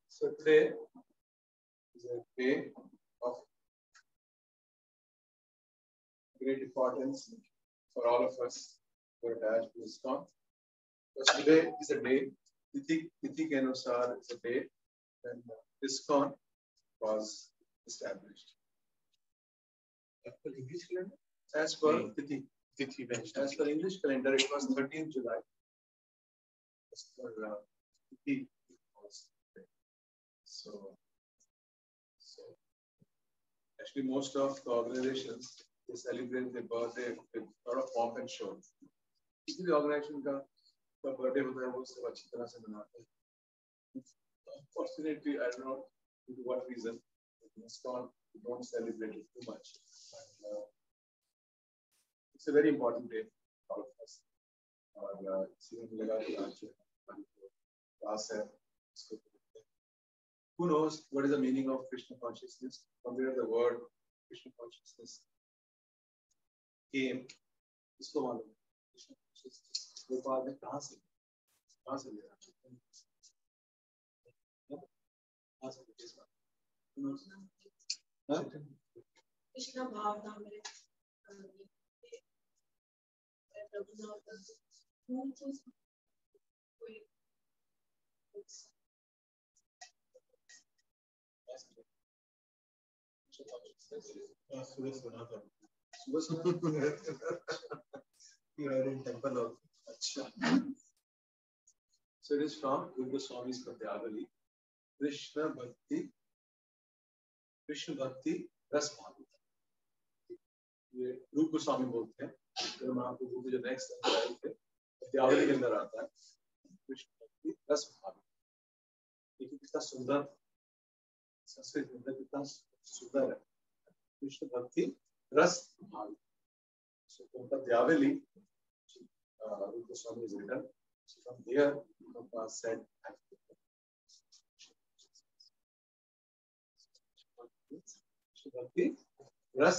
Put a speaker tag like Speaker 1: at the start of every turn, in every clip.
Speaker 1: So today is a day of great importance for all of us who are attached to ISKCON. Because today is a day, Tithi ke anusar is a day when ISKCON was established. As per English calendar? As per Tithi. As per English calendar, it was 13th July. As per Tithi, it was today. So actually, most of the organizations they celebrate their birthday with a lot of pomp and show. किसी भी organization का birthday होता है वो सब अच्छी तरह से मनाते हैं. Unfortunately, I don't know due to what reason, we don't celebrate it too much. But, it's a very important day for all of us. और इसी में लगा कि आज क्लास है. Who knows what is the meaning of Krishna consciousness? From where the word Krishna consciousness came? इसको मालूम है. Krishna consciousness गोपाल में कहाँ से लिया? कहाँ से किस बात? कृष्ण भावना में सुबह सुना था, सुबह in temple also. अच्छा. So it is from Guru Swami's Bhagavad, Krishna Bhakti Ras Bhakti. ये रूप गोस्वामी बोलते हैं. तो महाप्रभु के जो नेक्स्ट अध्याय थे बद्यावली के अंदर आता है कृष्ण भक्ति रस भावी. देखिए कितना सुंदर संस्कृत में कितना सुंदर है कृष्ण भक्ति रस भावी. So बद्यावली रूप Goswami is written. So from there Prabhupada said Krishna भक्ति रस.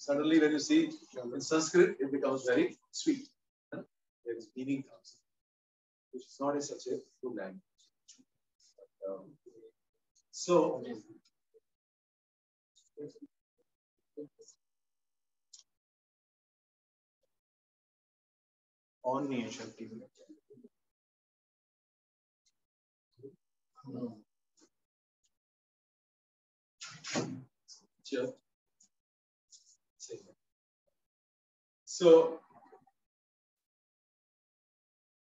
Speaker 1: Suddenly, when you see in Sanskrit, it becomes very sweet. There is meaning comes, which is not such a good language. So, on the ancient people. Sure. So,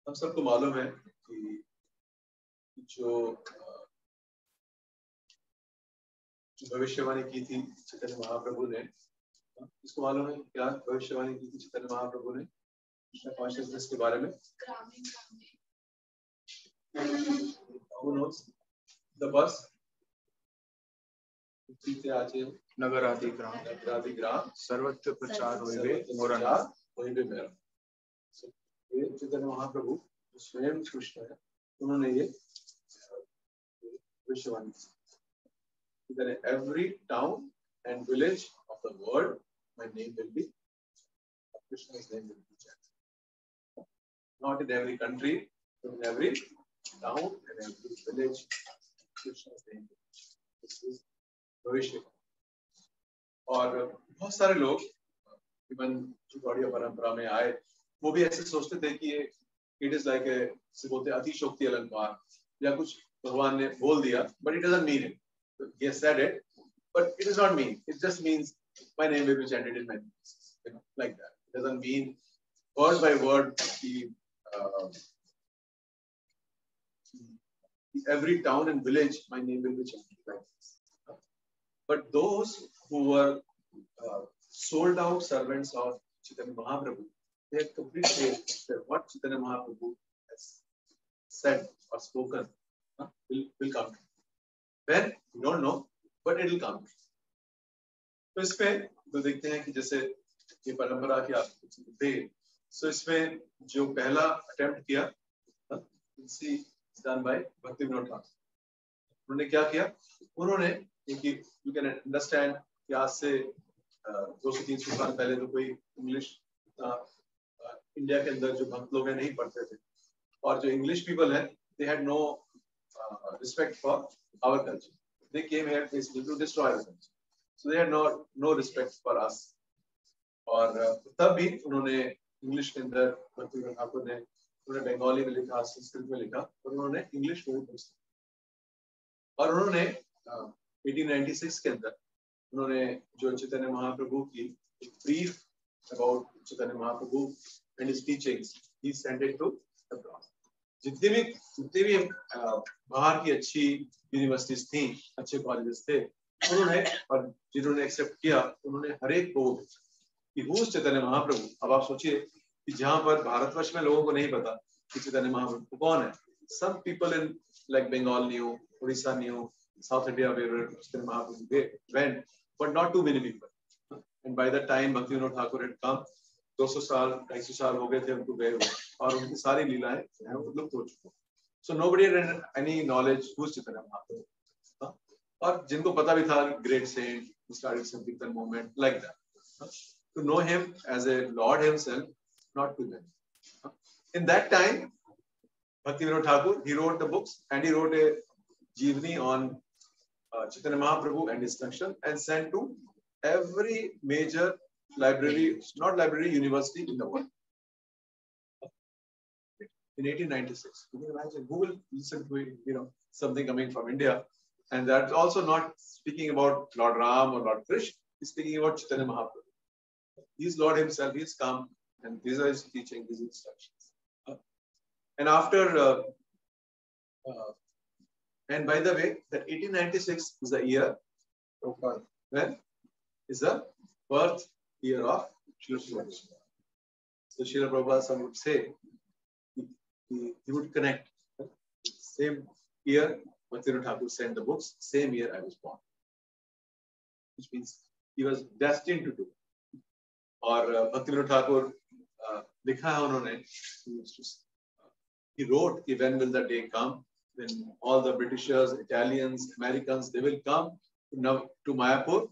Speaker 1: हम सबको मालूम है कि जो भविष्यवाणी की थी चैतन्य महाप्रभु ने, इसको मालूम है क्या भविष्यवाणी की थी चैतन्य महाप्रभु ने कृष्ण कॉन्शियसनेस के बारे में? Who knows the verse? नगरादि ग्राम सर्वत्र प्रचार होइबे मोरा होइबे मेरा. ये चैतन्य महाप्रभु स्वयं कृष्ण है, उन्होंने ये भविष्यवाणी की. In every town and village of the world, my name will be Krishna's name will be chanted. Not in every country, but in every town and every village, Krishna's name will be chanted. This is भविष्य. और बहुत सारे लोग even जो गौड़ीय परंपरा में आए वो भी ऐसे सोचते थे कि ये इट इज लाइक ए बोलते अतिशोक्ति अलंकार या कुछ भगवान ने बोल दिया, but it doesn't mean it. He has said it, but it does not mean. It just means my name will be chanted in many places, like that. It doesn't mean word by word. Every town and village, my name will be chanted like this. But those who were sold out servants of Chaitanya Mahaprabhu, they had complete faith that what Chaitanya Mahaprabhu has said or spoken will come. When you don't know, but it will come. तो इसमें तो देखते हैं कि जैसे ये परंपरा की आप थे, सो इसमें जो पहला अटेम्प्ट किया done by भक्ति विनोद ठाकुर. उन्होंने क्या किया? उन्होंने क्योंकि यू कैन अंडरस्टैंड कि आज से 200-300 साल पहले तो कोई इंग्लिश इंडिया के अंदर जो भक्त लोग हैं नहीं पढ़ते थे, और जो इंग्लिश पीपल है they had no respect for our culture. They came here basically to destroy the culture. So they had no respect for us. और तब भी उन्होंने इंग्लिश के अंदर भक्ति विनोद ठाकुर ने उन्होंने बंगाली में लिखा, संस्कृत में लिखा, और उन्होंने इंग्लिश में भी लिखा. और उन्होंने 1896 के अंदर उन्होंने जो चैतन्य महाप्रभु की brief about Chaitanya Mahaprabhu and his teachings, he sent it to the broad. जितने भी बाहर की अच्छी यूनिवर्सिटीज थी, अच्छे कॉलेजेस थे, उन्होंने और जिन्होंने एक्सेप्ट किया उन्होंने हर एक को कि हु इज चैतन्य महाप्रभु. अब आप सोचिए कि जहां पर भारतवर्ष में लोगों को नहीं पता कि चैतन्य महाप्रभु कौन है. Some people in like Bengal knew, Odisha knew, South India where Chaitanya Mahaprabhu they went, but not too many people. And by the time Bhakti Vinod Thakur had come, 200 साल 250 साल हो गए थे उनको गए हुए, और उनकी सारी लीलाएं लुप्त हो चुकी. So nobody had any knowledge who is Chaitanya Mahaprabhu. और जिनको पता भी था, great saint who started Sankirtan movement like that. To know him as a Lord himself, not too many. In that time, Bhakti Vinod Thakur, he wrote the books and he wrote a Jeevani on Chaitanya Mahaprabhu and his function and sent to every major library, not library, university in the world. In 1896, you can imagine who will listen to something coming from India, and that's also not speaking about Lord Ram or Lord Krishna. He's speaking about Chaitanya Mahaprabhu. He's Lord himself. He's come, and these are his teaching, these instructions. And after, and by the way, that 1896 is the year when is the birth year of Srila Prabhupada. So Srila Prabhupada, some would say, he would connect. Same year, Bhaktivinoda Thakur sent the books. Same year I was born, which means he was destined to do. Or Bhaktivinoda Thakur, लिखा है उन्होंने. He wrote, when will the day come when all the Britishers, Italians, Americans, they will come to Mayapur,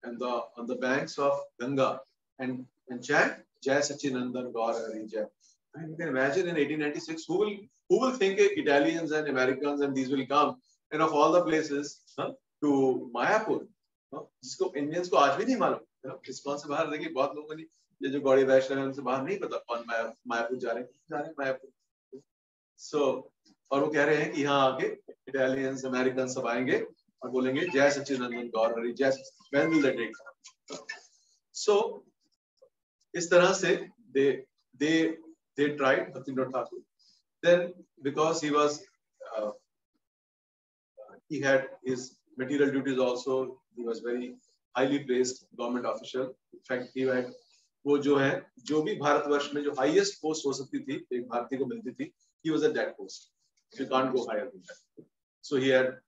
Speaker 1: and on the banks of Ganga and chant Jai Sachinandan Gaur Hari Jai. And you can imagine in 1896, who will think Italians and Americans and these will come, and of all the places to Mayapur, जिसको Indians को आज भी नहीं मालूम, ISKCON से बाहर देखिए बहुत लोगों ने ये जो गौड़ी वैष्णव से बाहर नहीं पता कौन मायापुर जा रहे हैं मायापुर. So और वो कह रहे हैं कि यहाँ आके Italians, Americans सब आएंगे और बोलेंगे जय सच्चिदानंद गौर हरि जय. When will the day come? So इस तरह से they tried Bhaktivinoda Thakur. Then because he was he had his material duties also, he was very highly placed government official. In fact, he had वो जो भी भारतवर्ष में जो highest post हो सकती थी एक भारतीय को मिलती थी, he was at that post. You can't go higher than that. So he had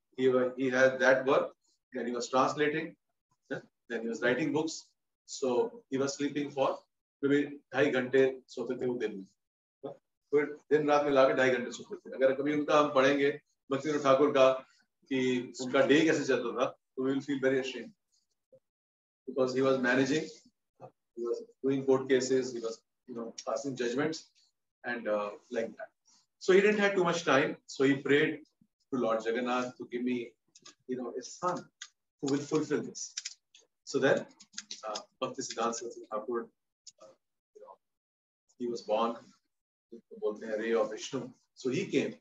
Speaker 1: that work. Then he was translating. Then he was writing books. So he was sleeping for maybe 2.5 घंटे सोते थे वो दिन में. फिर दिन रात में लाके 2.5 घंटे सोते थे. अगर कभी उनका हम पढ़ेंगे भक्तिविनोद ठाकुर का कि उनका डे कैसे चलता था, तो we will feel very ashamed because he was managing, he was doing court cases, he was passing judgments and like that. So he didn't have too much time. So he prayed to Lord Jagannath to give me, a son who will fulfill this. So then, Bhaktisiddhanta Saraswati Thakur, he was born. बोलते हैं ray of Vishnu. So he came.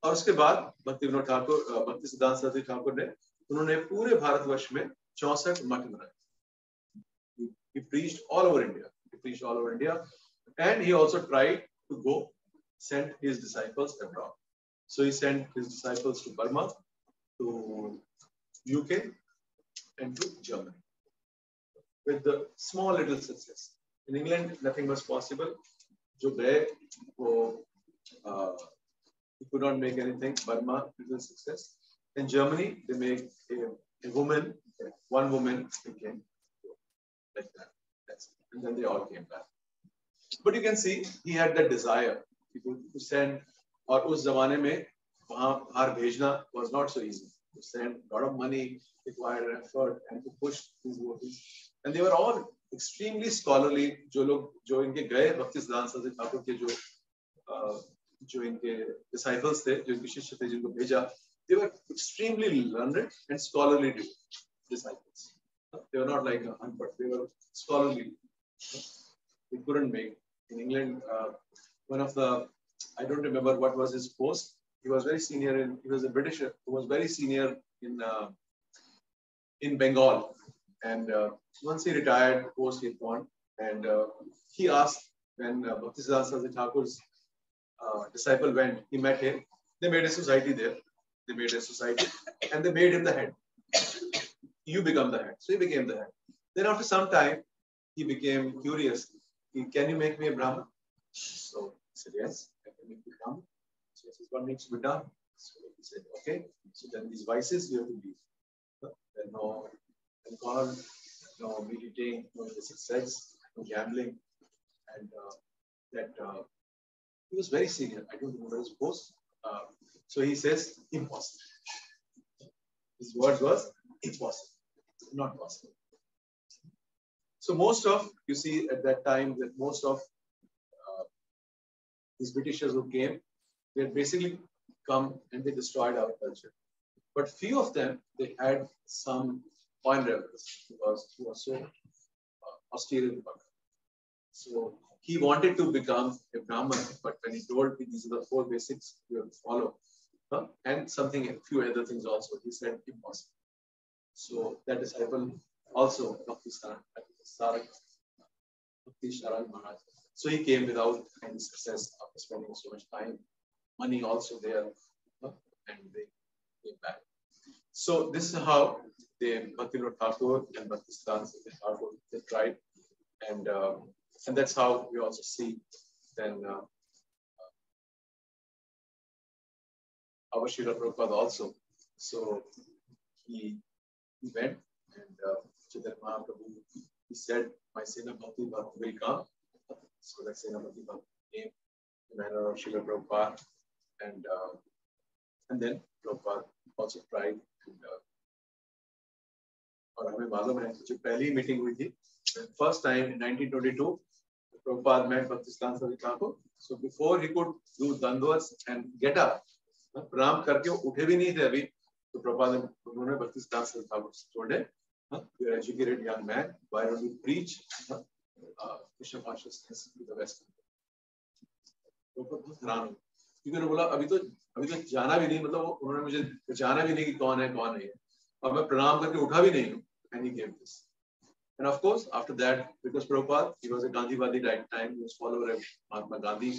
Speaker 1: और उसके बाद भक्तिविनोद ठाकुर, भक्तिसिद्धांत सरस्वती ठाकुर ने उन्होंने पूरे भारतवर्ष में 64 मठ बनाए. He preached all over India. And he also tried to send his disciples abroad. So he sent his disciples to Burma, to UK, and to Germany. With the small little success. In England, nothing was possible. जो गए वो he could not make anything. Burma, little success. In Germany, they made a woman, one woman became like that. And then they all came back. But you can see he had that desire to send. और उस जमाने में वहाँ बाहर भेजना was not so easy. To send a lot of money, required effort, and to push these devotees. And they were all extremely scholarly. जो इनके गए भक्तिसिद्धांत सरस्वती ठाकुर के जो इनके disciples थे, जो इनके शिष्य थे, जिनको भेजा, they were extremely learned and scholarly disciples. They were not like unpad. They were scholarly. They couldn't make. In England, one of the, I don't remember what was his post. He was very senior he was a British who was very senior in Bengal. And once he retired, the post he had gone, and he asked when Bhaktisiddhanta Saraswati Thakur's disciple went, he met him. They made a society there. And they made him the head. You become the head. So he became the head. Then after some time, he became curious. Can you make me a Brahmin? So he said, yes, I can make you a Brahmin. So he says, what needs to be done? So he said, okay. So then these vices you have to leave. Then no alcohol, no meat eating, no illicit sex, no gambling. And he was very senior. I don't remember his post. So he says, impossible. His words was, impossible. Not possible. So you see at that time that most of these Britishers who came, they had basically come and they destroyed our culture. But few of them, they had some point reverence because he was so austere Bhakt. So he wanted to become a Brahman, but when he told me these are the 4 basics you have to follow, and a few other things also, he said impossible. So that disciple also, Bhakti Sharan Maharaj. So he came without any success after spending so much time, money also there, and they came back. So this is how the Bhaktivinoda Thakur and Bhakti Siddhanta Thakur they tried, and that's how we also see then our Srila Prabhupada also. So he went and Chaitanya Mahaprabhu, he said, my Sena Bhakti Bhakti will come. So that Sena Bhakti Bhakti came in the manner of Srila Prabhupada, and then Prabhupada also tried. और हमें मालूम है जो पहली meeting हुई थी, first time in 1922, Prabhupada met Bhakti Siddhanta Thakur. So before he could do dandavats and get up, प्रणाम करके उठे भी नहीं थे अभी, तो प्रभुपाद उन्होंने Bhakti Siddhanta Thakur से छोड़े, you are educated young man, why don't you preach Krishna consciousness to the West? बहुत हैरान हुए, क्योंकि उन्होंने बोला अभी तो जाना भी नहीं, मतलब उन्होंने मुझे जाना भी नहीं कि कौन है कौन नहीं है, और मैं प्रणाम करके उठा भी नहीं हूँ, and he gave this. And of course, after that, because Prabhupada, he was a Gandhiwadi right time, he was follower of Mahatma Gandhi,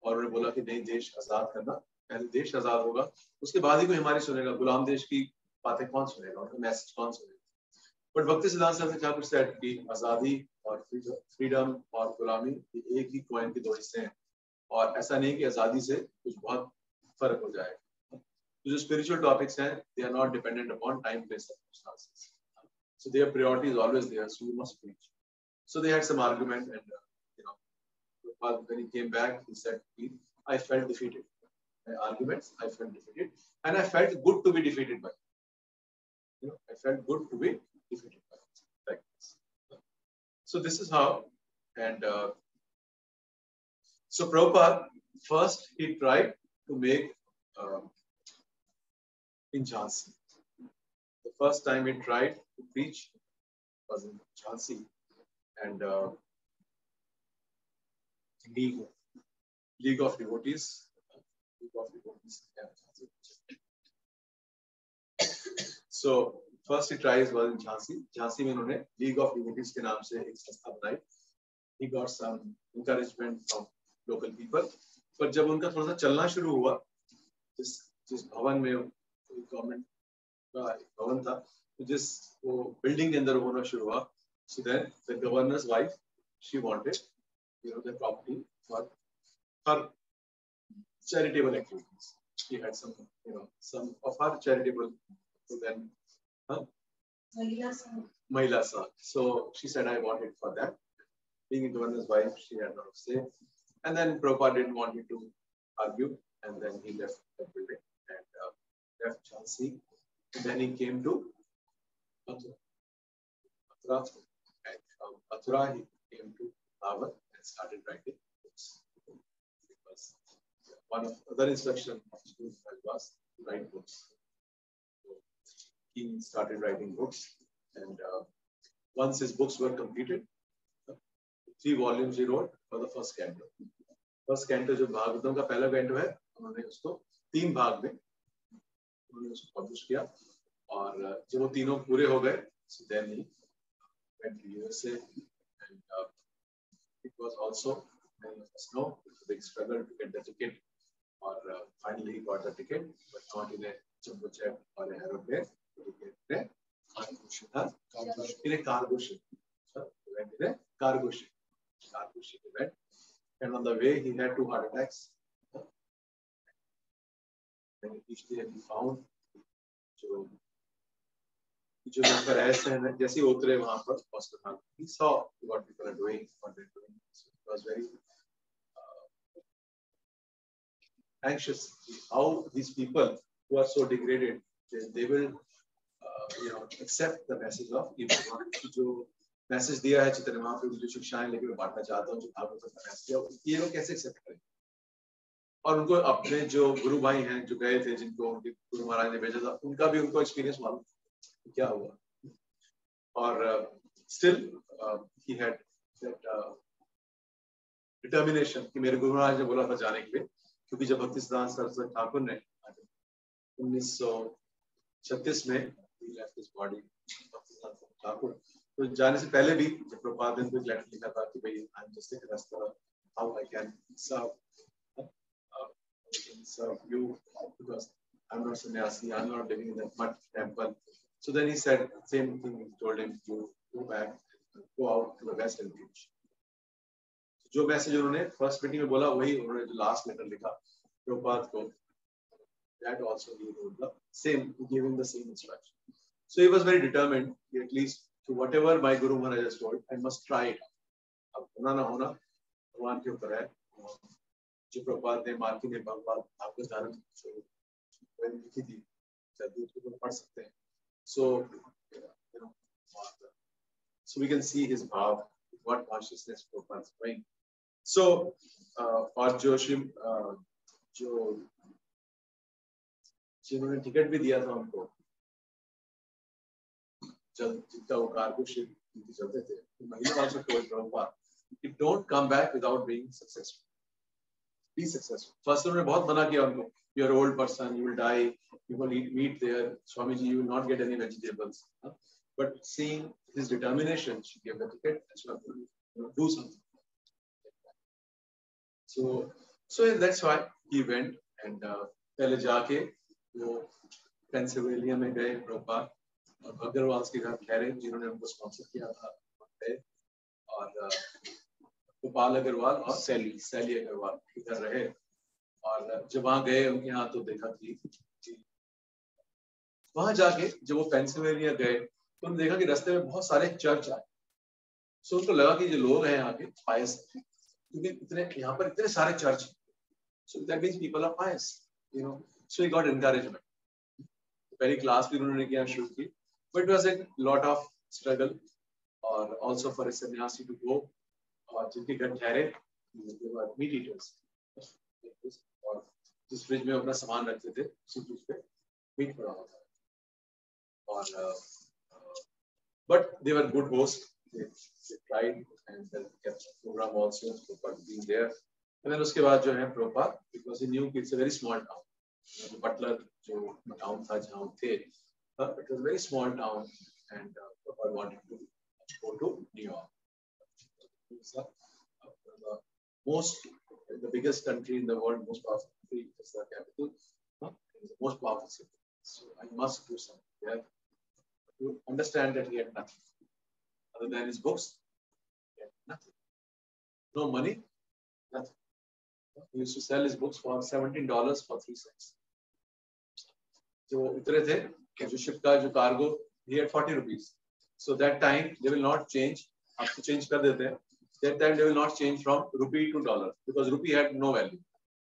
Speaker 1: और उन्होंने बोला कि नहीं देश आजाद करना, पहले देश आजाद होगा, उसके बाद ही कोई हमारी सुनेगा, गुलाम देश की बातें कौन सुनेगा, उनका मैसेज कौन सुनेगा. But Bhakti Siddhanta Saraswati Thakur said कि आजादी और फ्रीडम और गुलामी ये एक ही कॉइन के दो हिस्से हैं, और ऐसा नहीं कि आजादी से कुछ बहुत फर्क हो जाएगा. जो spiritual topics हैं, they are not dependent upon time, place, circumstances. So their priority is always there, so you must preach. So they had some argument, and when he came back, he said, I felt defeated. My arguments, I felt defeated, and I felt good to be defeated by. I felt good to be defeated by. Like this. So this is how, and so Prabhupada, first he tried to make in Jhansi. The first time he tried to preach was in Jhansi, and League of Devotees. So first he tries was in Jhansi. Jhansi में उन्होंने League of Devotees के नाम से एक संस्था बनाई. He got some encouragement from local people. पर जब उनका थोड़ा सा चलना शुरू हुआ, जिस भवन में गवर्नमेंट का भवन था, तो जिस वो बिल्डिंग के अंदर होना शुरू हुआ, so then the governor's wife, she wanted, the property for her charitable activities. She had some of her charitable, so then Mahila Sangh. So she said, I want it for that. Being a governor's wife, she had no say. And then Prabhupada didn't want me to argue, and then he left the building and left Jhansi. And then he came to Mathura. And from Mathura, he came to Bhagavad and started writing books. Because one of the other instructions of school was to write books. So he started writing books, and once his books were completed, 3 volumes he wrote for the first canto. First canto जो भागवतम का पहला canto है, उन्होंने उसको 3 भाग में उन्होंने उसको publish किया, और जब वो तीनों पूरे हो गए, so then he went to USA, and it was also, many of us know, a big struggle to get the ticket, or finally he got the ticket, but not in a jumbo jet or an aeroplane, but in a cargo ship. So he went in a cargo ship. Event, and on the way he had 2 heart attacks. When he reached there, he found जो लोग ऐसे हैं, जैसे उतरे वहां पर hospital, he saw what people are doing, what they're doing. So he was very anxious how these people who are so degraded, they will accept the message of जो message दिया है चैतन्य महाप्रभु, जो शिक्षाएं लेके मैं बांटना चाहता हूँ, जो भागवत का मैसेज दिया, ये लोग कैसे एक्सेप्ट करें. और उनको अपने जो गुरु भाई हैं जो गए थे, जिनको उनके गुरु महाराज ने भेजा था, उनका भी उनको एक्सपीरियंस मालूम क्या हुआ. और still he had that determination कि मेरे गुरु महाराज ने बोला था जाने के लिए, क्योंकि जब भक्ति सिद्धांत सरस्वती ठाकुर ने 1936 में he left his body, Thakur तो जाने से पहले भी जब प्रभुपाद ने कोई लेटर लिखा था कि भाई I'm just a rasta, how I can serve you because I'm not sannyasi, I'm not living in that much temple. So then he said same thing. He told him to go back, go out to the west and preach. जो message उन्होंने first meeting में बोला वही उन्होंने जो last letter लिखा प्रभुपाद को, that also he wrote the same, giving the same instruction. So he was very determined, at least to whatever my Guru Maharaj has told, I must try it. अब होना ना होना भगवान के ऊपर है. जो प्रभुपाद ने मार्की ने भगवान आपको धारण लिखी थी, तो पढ़ सकते हैं. So you know, so we can see his bhav, what consciousness Prabhupada is bringing. So और जो जिन्होंने टिकट भी दिया था उनको, जब जितना वो कार्गो शिप चलते थे, महिला also told Prabhupada, you don't come back without being successful. Be successful. First उन्होंने बहुत मना किया उनको, you are an old person, you will die, you will eat meat there, Swamiji, you will not get any vegetables. But seeing his determination, she gave the ticket and she wanted to do something. So that's why he went and पहले जाके वो Pennsylvania में गए प्रभुपाद और अग्रवाल के घर ठहरे जिन्होंने उनको स्पॉन्सर किया था, और गोपाल अग्रवाल और सैली अग्रवाल इधर रहे. और जब वहां गए उनके यहाँ तो देखा कि वहां जाके जब वो पेंसिल्वेनिया गए तो उन्होंने देखा कि रास्ते में बहुत सारे चर्च आए. सो उनको लगा कि जो लोग हैं यहाँ के पायस हैं, क्योंकि इतने यहाँ पर इतने सारे church, so that means people are pious, you know. So he got encouragement. पहली क्लास भी उन्होंने किया शुरू की, but it was a lot of struggle और also for a sannyasi to गो. और जिनके घर ठहरे मीट ईटर्स, और जिस फ्रिज में अपना सामान रखते थे उसी फ्रिज पे मीट पड़ा होता है. और but they were good hosts. They tried and then kept the program also, Prabhupada being there. And then उसके बाद जो है Prabhupada, because he knew it's a very small town. Butler जो town था जहाँ थे, it was a very small town, and Prabhupada wanted to go to New York. It's the biggest country in the world, most powerful country, is the capital, it's the most powerful city. So I must do something. Yeah. To understand that he had nothing other than his books. He had nothing. No money, nothing. He used to sell his books for $17 for 3 cents. जो उतरे थे, जो ship का जो cargo, he had 40 rupees. So that time they will not change. आपको change कर देते हैं. That time they will not change from rupee to dollar because rupee had no value.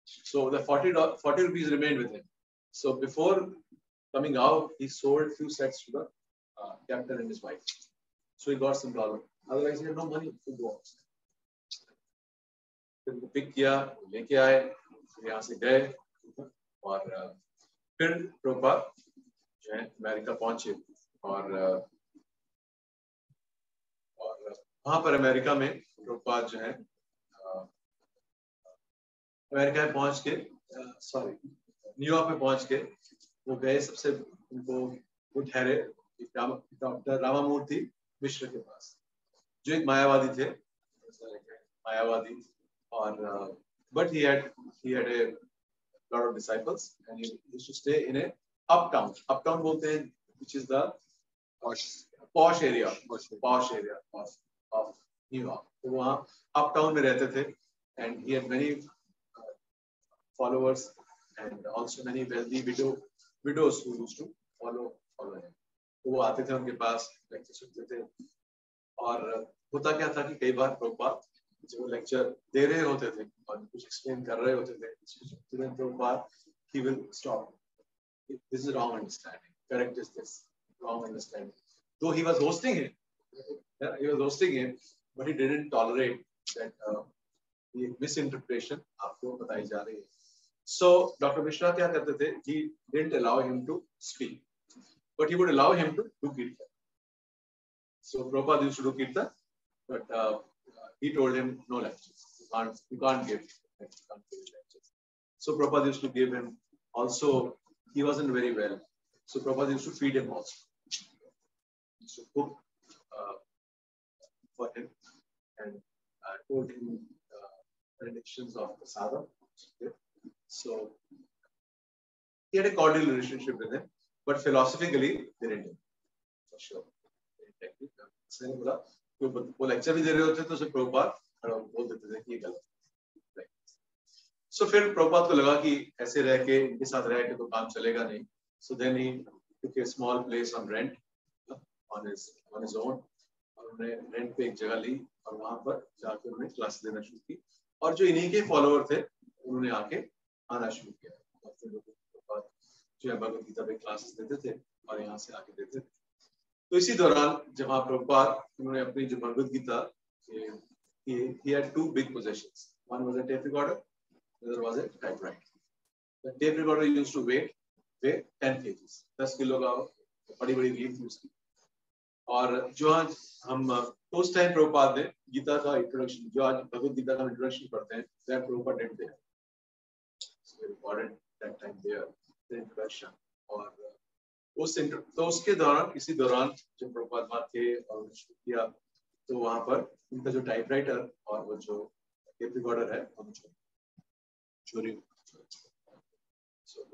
Speaker 1: So the 40 rupees remained with him. So before coming out, he sold few sets to the captain and his wife. So he got some dollar. Otherwise, he had no money to go out. फिर उनको pick किया, लेके आए, फिर यहाँ से गए, और फिर प्रभुपाद जो है अमेरिका पहुंचे. और वहां पर अमेरिका में प्रभुपाद जो है अमेरिका में पहुंच के, न्यूयॉर्क में पहुंच के वो गए. सबसे उनको वो ठहरे डॉक्टर रामामूर्ति मिश्र के पास, जो एक मायावादी थे, मायावादी. और but he had a lot of disciples and he used to stay in a uptown बोलते हैं, which is the posh area of New York. तो वहाँ uptown में रहते थे, and he had many followers and also many wealthy widows who used to follow him. तो वो आते थे उनके पास, लेक्चर सुनते थे. और होता क्या था कि कई बार प्रभुपाद जो लेक्चर दे रहे होते थे और कुछ एक्सप्लेन कर रहे होते थे, तुरंत Prabhupada he will stop. This is wrong understanding. Correct is this. Wrong understanding. Though he was hosting him, but he didn't tolerate that the misinterpretation आपको बताई जा रही है. So Dr. Mishra क्या करते थे? He didn't allow him to speak, but he would allow him to do kirtan. So Prabhupada used to do kirtan, but he told him no lectures. You can't give lectures. So Prabhupada used to give him. Also, he wasn't very well, so Prabhupada used to feed him also. So cook for him and told him predictions of the sadhana. Okay. So he had a cordial relationship with him, but philosophically they didn't. For sure. वो lecture भी दे रहे होते तो उसे प्रभुपाद बोल देते थे कि ये गलत है. So फिर प्रभुपाद को लगा कि ऐसे रह के इनके साथ रह के तो काम चलेगा नहीं. So then he took a small place on rent on his own. और उन्होंने रेंट पे एक जगह ली और वहां पर जाकर उन्होंने क्लास देना शुरू की. और जो इन्हीं के फॉलोअर थे उन्होंने आके आना शुरू किया. और फिर प्रभुपाद जो है भगवद गीता पे क्लासेस देते थे और यहाँ से आके देते थे. तो इसी दौरान जब प्रभुपाद उन्होंने अपनी जो Bhagavad Gita, he had two big possessions. One was a tape recorder, the other was a typewriter. The tape recorder used to weigh 10 kgs, 10 kilo का बड़ी बड़ी रील थी उसकी. और जो आज हम उस टाइम प्रभुपाद ने गीता का इंट्रोडक्शन, जो आज भगवद गीता का इंट्रोडक्शन पढ़ते हैं, that Prabhupada did there. So we recorded that time there the introduction. और तो उसके दौरान इसी दौरान जब प्रभुपाद वहां थे और शुरू किया तो वहां पर उनका जो टाइपराइटर और वो जो टेप रिकॉर्डर है वो चोरी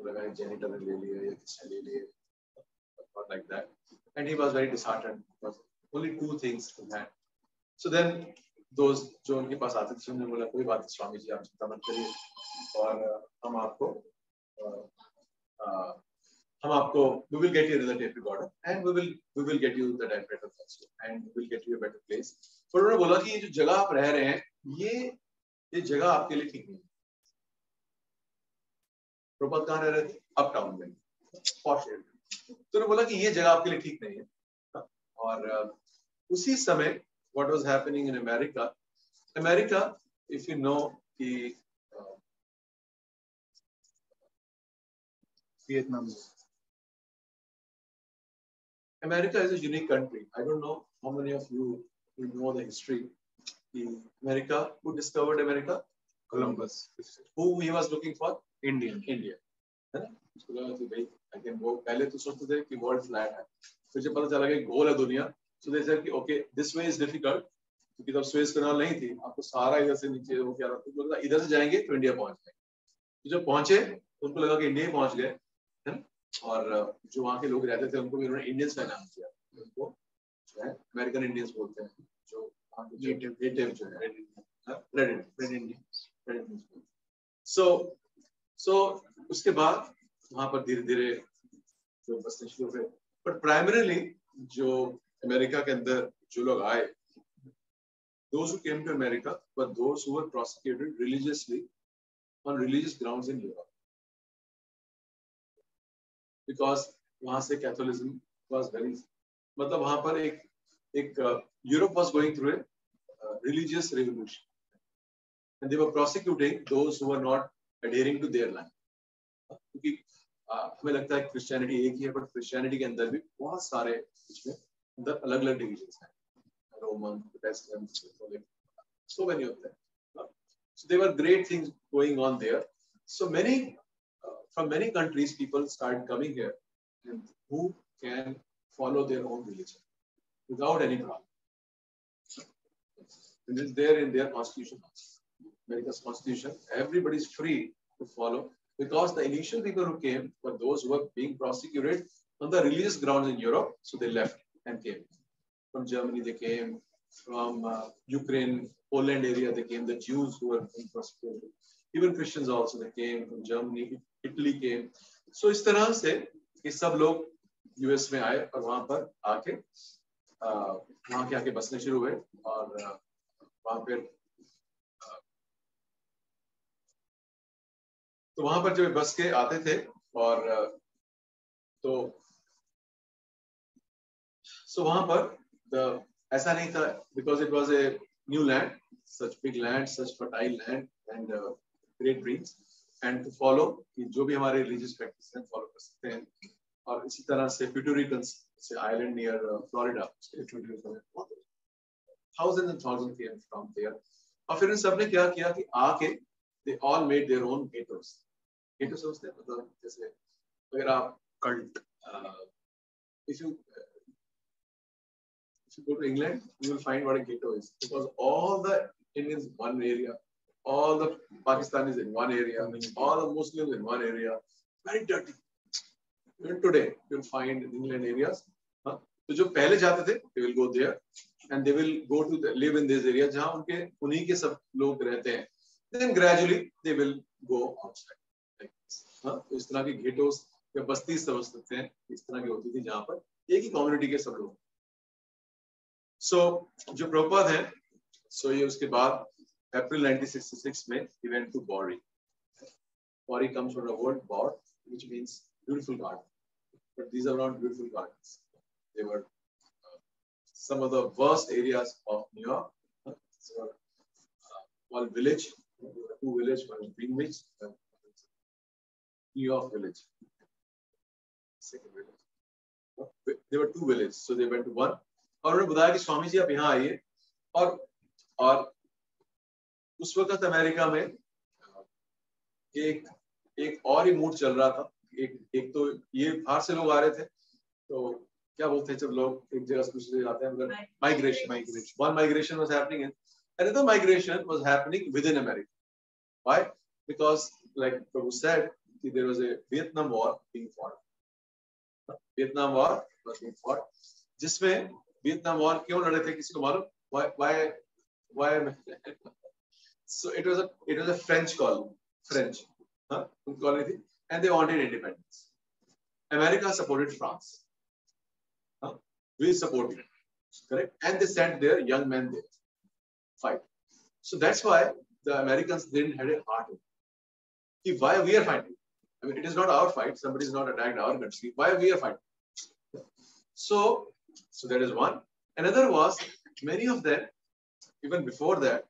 Speaker 1: लगा, जेनिटर ने ले लिया या किसने ले लिया, not like that, and he was very disheartened because only two things he had. So then those जो उनके पास आते थे उन्होंने बोला कोई बात नहीं स्वामी जी, आप चिंता मत करिए और हम आपको we will get you the tape recorder and we will get you the typewriter also and we will get you a better place. पर उन्होंने बोला कि ये जो जगह आप रह रहे हैं ये जगह आपके लिए ठीक नहीं है. प्रभुपाद कहाँ रह रहे थे? अप टाउन में, पॉश एरिया. तो उन्होंने बोला कि ये जगह आपके लिए ठीक नहीं है. और उसी समय what was happening in America, if you know कि Vietnam. America is a unique country. I don't know how many of you know the history. America, who discovered America? Columbus. Who he was looking for? India. I can go. पहले तो सोचते थे कि world flat है. फिर जब पता चला कि गोल है दुनिया, so they said कि okay, this way is difficult. क्योंकि तब स्वेज कैनाल नहीं थी, आपको सारा इधर से नीचे वो क्या रहता था, इधर से जाएंगे तो इंडिया पहुंच गए. तो जब पहुंचे उनको लगा कि इंडिया पहुंच गए, है. और जो वहाँ के लोग रहते थे उनको भी उन्होंने इंडियंस का नाम दिया. उनको जो है अमेरिकन इंडियंस बोलते हैं, जो नेटिव जो है रेड इंडियंस. सो उसके बाद वहाँ पर धीरे धीरे जो बसने शुरू हुए. बट प्राइमरीली जो अमेरिका के अंदर जो लोग आए, those who came to America were those who were prosecuted religiously on religious grounds in Europe, because वहाँ से Catholicism was very, मतलब वहाँ पर एक Europe was going through a religious revolution and they were prosecuting those who were not adhering to their line. क्योंकि हमें लगता है क्रिश्चियनिटी एक ही है, बट क्रिश्चियनिटी के अंदर भी बहुत सारे इसमें अंदर अलग अलग डिविजन्स हैं. Roman, Protestants, so many of them. So there were great things going on there. So many, from many countries, people started coming here and who can follow their own religion without any problem. And it's there in their constitution, America's constitution. Everybody is free to follow, because the initial people who came were those who were being prosecuted on the religious grounds in Europe. So they left and came. From Germany they came, from Ukraine, Poland area they came, the Jews who were being prosecuted, even Christians also they came from Germany, Italy came. So इस तरह से ये सब लोग US में आए और वहाँ पर आके बसने शुरू हुए. और वहाँ पर तो वहाँ पर जब बस के आते थे और तो वहाँ पर ऐसा नहीं था, because it was a new land, such big land, such fertile land and great breeds, and to follow कि जो भी हमारे religious practice हैं follow कर सकते हैं. और इसी तरह से Puerto Rican से island near Florida, thousands and thousands came from there. और फिर इन सब ने क्या किया कि आके they all made their own ghettos. Ghettos समझते हैं, मतलब जैसे अगर आप
Speaker 2: cult.
Speaker 1: If you go to England, you will find what a ghetto is, because all the Indians in one area, all the Pakistanis in one area, all the Muslims in one area, very dirty. Even today, you will find in England areas. तो जो पहले जाते थे, they will go there and they will go to live in this area जहाँ उनके उन्हीं के सब लोग रहते हैं. Then gradually they will go outside. Like this. तो इस तरह की ghettos या बस्ती समझ सकते हैं, इस तरह की होती थी जहाँ पर एक ही community के सब लोग. So जो प्रभुपाद हैं, so ये उसके बाद April 1966 में he went to Bori. Bori comes from the word Bor, which means beautiful garden. But these are not beautiful gardens. They were some of the worst areas of New York. So, one village, two villages, one is Greenwich, New York village. Second village. There were two villages, so they went to one. और उन्होंने बताया कि स्वामी जी आप यहाँ आइए, और उस वक्त अमेरिका में एक और ही मूड चल रहा था. एक तो ये बाहर से लोग आ रहे थे, तो क्या बोलते हैं जब लोग एक जगह से दूसरी जगह आते हैं, मतलब migration. One migration was happening and another migration was happening within America. Why? Because like Prabhu said, there was a Vietnam War being fought. Vietnam War was being fought. जिसमें Vietnam War क्यों लड़े थे, किसी को मालूम? Why? So it was a French colony, colony थी, and they wanted independence. America supported France. We supported it, correct? And they sent their young men there fight. So that's why the Americans didn't have a heart. Why we are fighting? I mean, it is not our fight. Somebody is not attacked our country. Why we are fighting? So that is one. Another was many of them, even before that,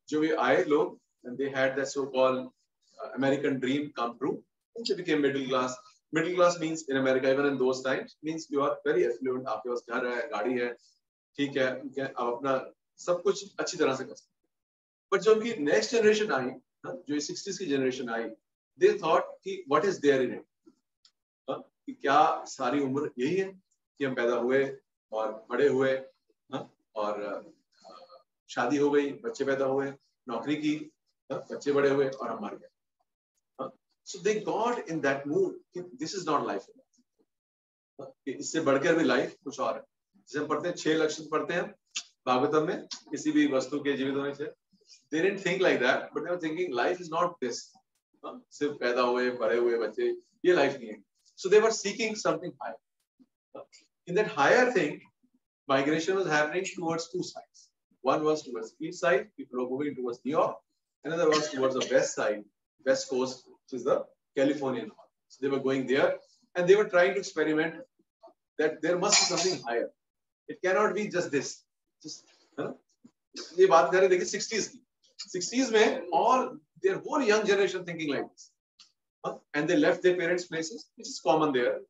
Speaker 1: जो भी आए लोग, and they had that so-called American dream come true. And they became middle class. Middle class means in America, even in those times, means you are very affluent. आपके पास घर है, गाड़ी है, ठीक है, आप अपना सब कुछ अच्छी तरह से कर सकते हैं. But जो उनकी next generation आई, जो 60s की generation आई, they thought कि what is there in it? कि क्या सारी उम्र यही है कि हम पैदा हुए और बड़े हुए, और शादी हो गई, बच्चे पैदा हुए, नौकरी की, बच्चे बड़े हुए और हम मर गए. So they got in that mood. This is not life. इससे बढ़कर भी लाइफ कुछ और है. जैसे हम पढ़ते हैं 6 लक्षण पढ़ते हैं भागवतम में, किसी भी वस्तु के जीवित होने से. They didn't think like that, but they were thinking life is not this. सिर्फ पैदा हुए, बड़े हुए, बच्चे, ये लाइफ नहीं है. So they were seeking something higher. In that higher thing, migration was happening towards two sides. One was towards east side, people were moving towards New York. Another was towards the west side, west coast, which is the Californian one. So they were going there, and they were trying to experiment that there must be something higher. It cannot be just this. ये बात कर रहे देखिए 60s की. 60s में all their whole young generation thinking like this, and they left their parents' places, which is common there,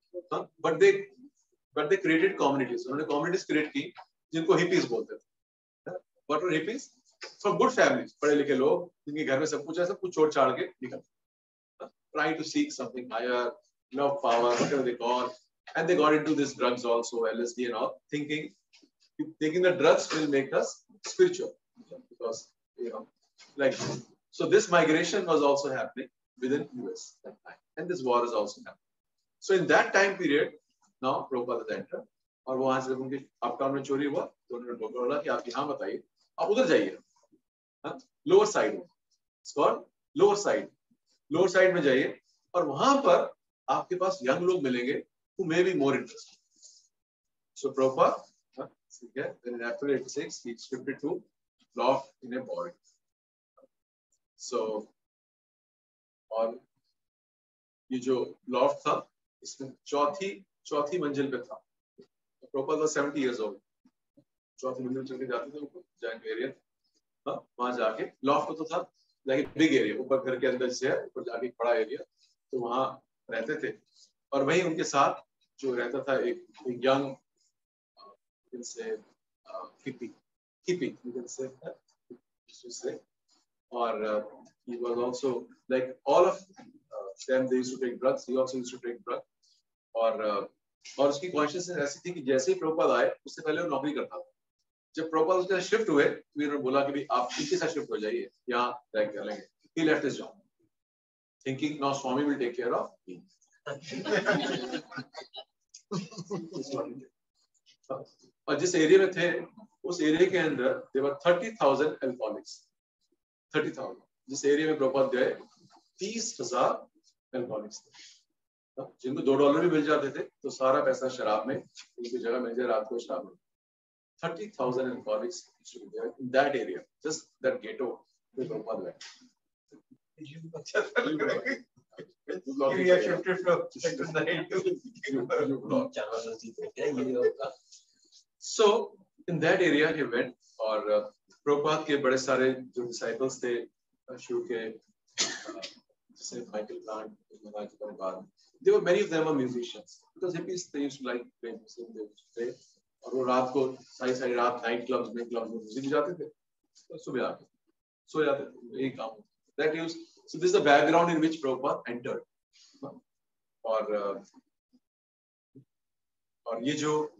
Speaker 1: but they created communities. उन्होंने communities create की जिनको hippies बोलते थे. What were hippies? From good families, पढ़े लिखे लोग जिनके घर में सब कुछ है, सब कुछ छोड़ छाड़ के निकल. Trying to seek something higher, love, power, whatever they call, and they got into these drugs also, LSD and all, thinking taking the drugs will make us spiritual, because like so. This migration was also happening within US that time, and this war is also happening. So in that time period, now Prabhupada entered, और वहां से उनके uptown में चोरी हुआ, तो उन्होंने बोला कि आप यहाँ बताइए, आप उधर जाइए, लोअर साइड में, it's called लोअर साइड में जाइए, और वहां पर आपके पास यंग लोग मिलेंगे who may be more interested. So Prabhupada, then in April 86, he shifted to loft in a boarding. So, और ये जो लॉफ्ट था, इसमें चौथी मंजिल पे था. Prabhupada was 70 years old. चौथी मंजिल चल के जाते थे ऊपर, जैन एरिया, वहां जाके लॉफ्ट तो था, लाइक बिग एरिया, ऊपर घर के अंदर से है, ऊपर जाके एक बड़ा एरिया, तो वहां रहते थे. और वहीं उनके साथ जो रहता था एक young hippie, hippie, you can say that. Or he was also like all of them. They used to take drugs. He also used to take drugs. और उसकी कॉन्शियसनेस ऐसी थी कि जैसे ही प्रभुपाद आए उससे पहले वो नौकरी करता था. जब प्रभुपाद उसके साथ शिफ्ट हुए तो उन्होंने बोला कि भाई आप इनके साथ शिफ्ट हो जाइए, यहाँ रह कर लेंगे. He left his job, thinking now Swami will take care of me. और जिस एरिया में थे उस एरिया के अंदर there were 30,000 alcoholics. 30,000. जिस एरिया में प्रभुपाद गए 30,000 alcoholics थे. जिनको $2 भी मिल जाते थे तो सारा पैसा शराब में, उनकी जगह मिल जाए रात को शराब में. 30,000 alcoholics in that area, just that ghetto where Prabhupada went.
Speaker 2: We have shifted from tonight to
Speaker 1: So in that area he went, और Prabhupada के बड़े सारे जो disciples थे शुरू के, जैसे Michael Grant, there were many of them are musicians because hippies they used to like playing music, they used to play. और वो रात को सारी रात नाइट क्लब्स में म्यूजिक जाते थे, तो सुबह आके सो जाते थे. यही काम. That used, so this is the background in which Prabhupada entered. और ये जो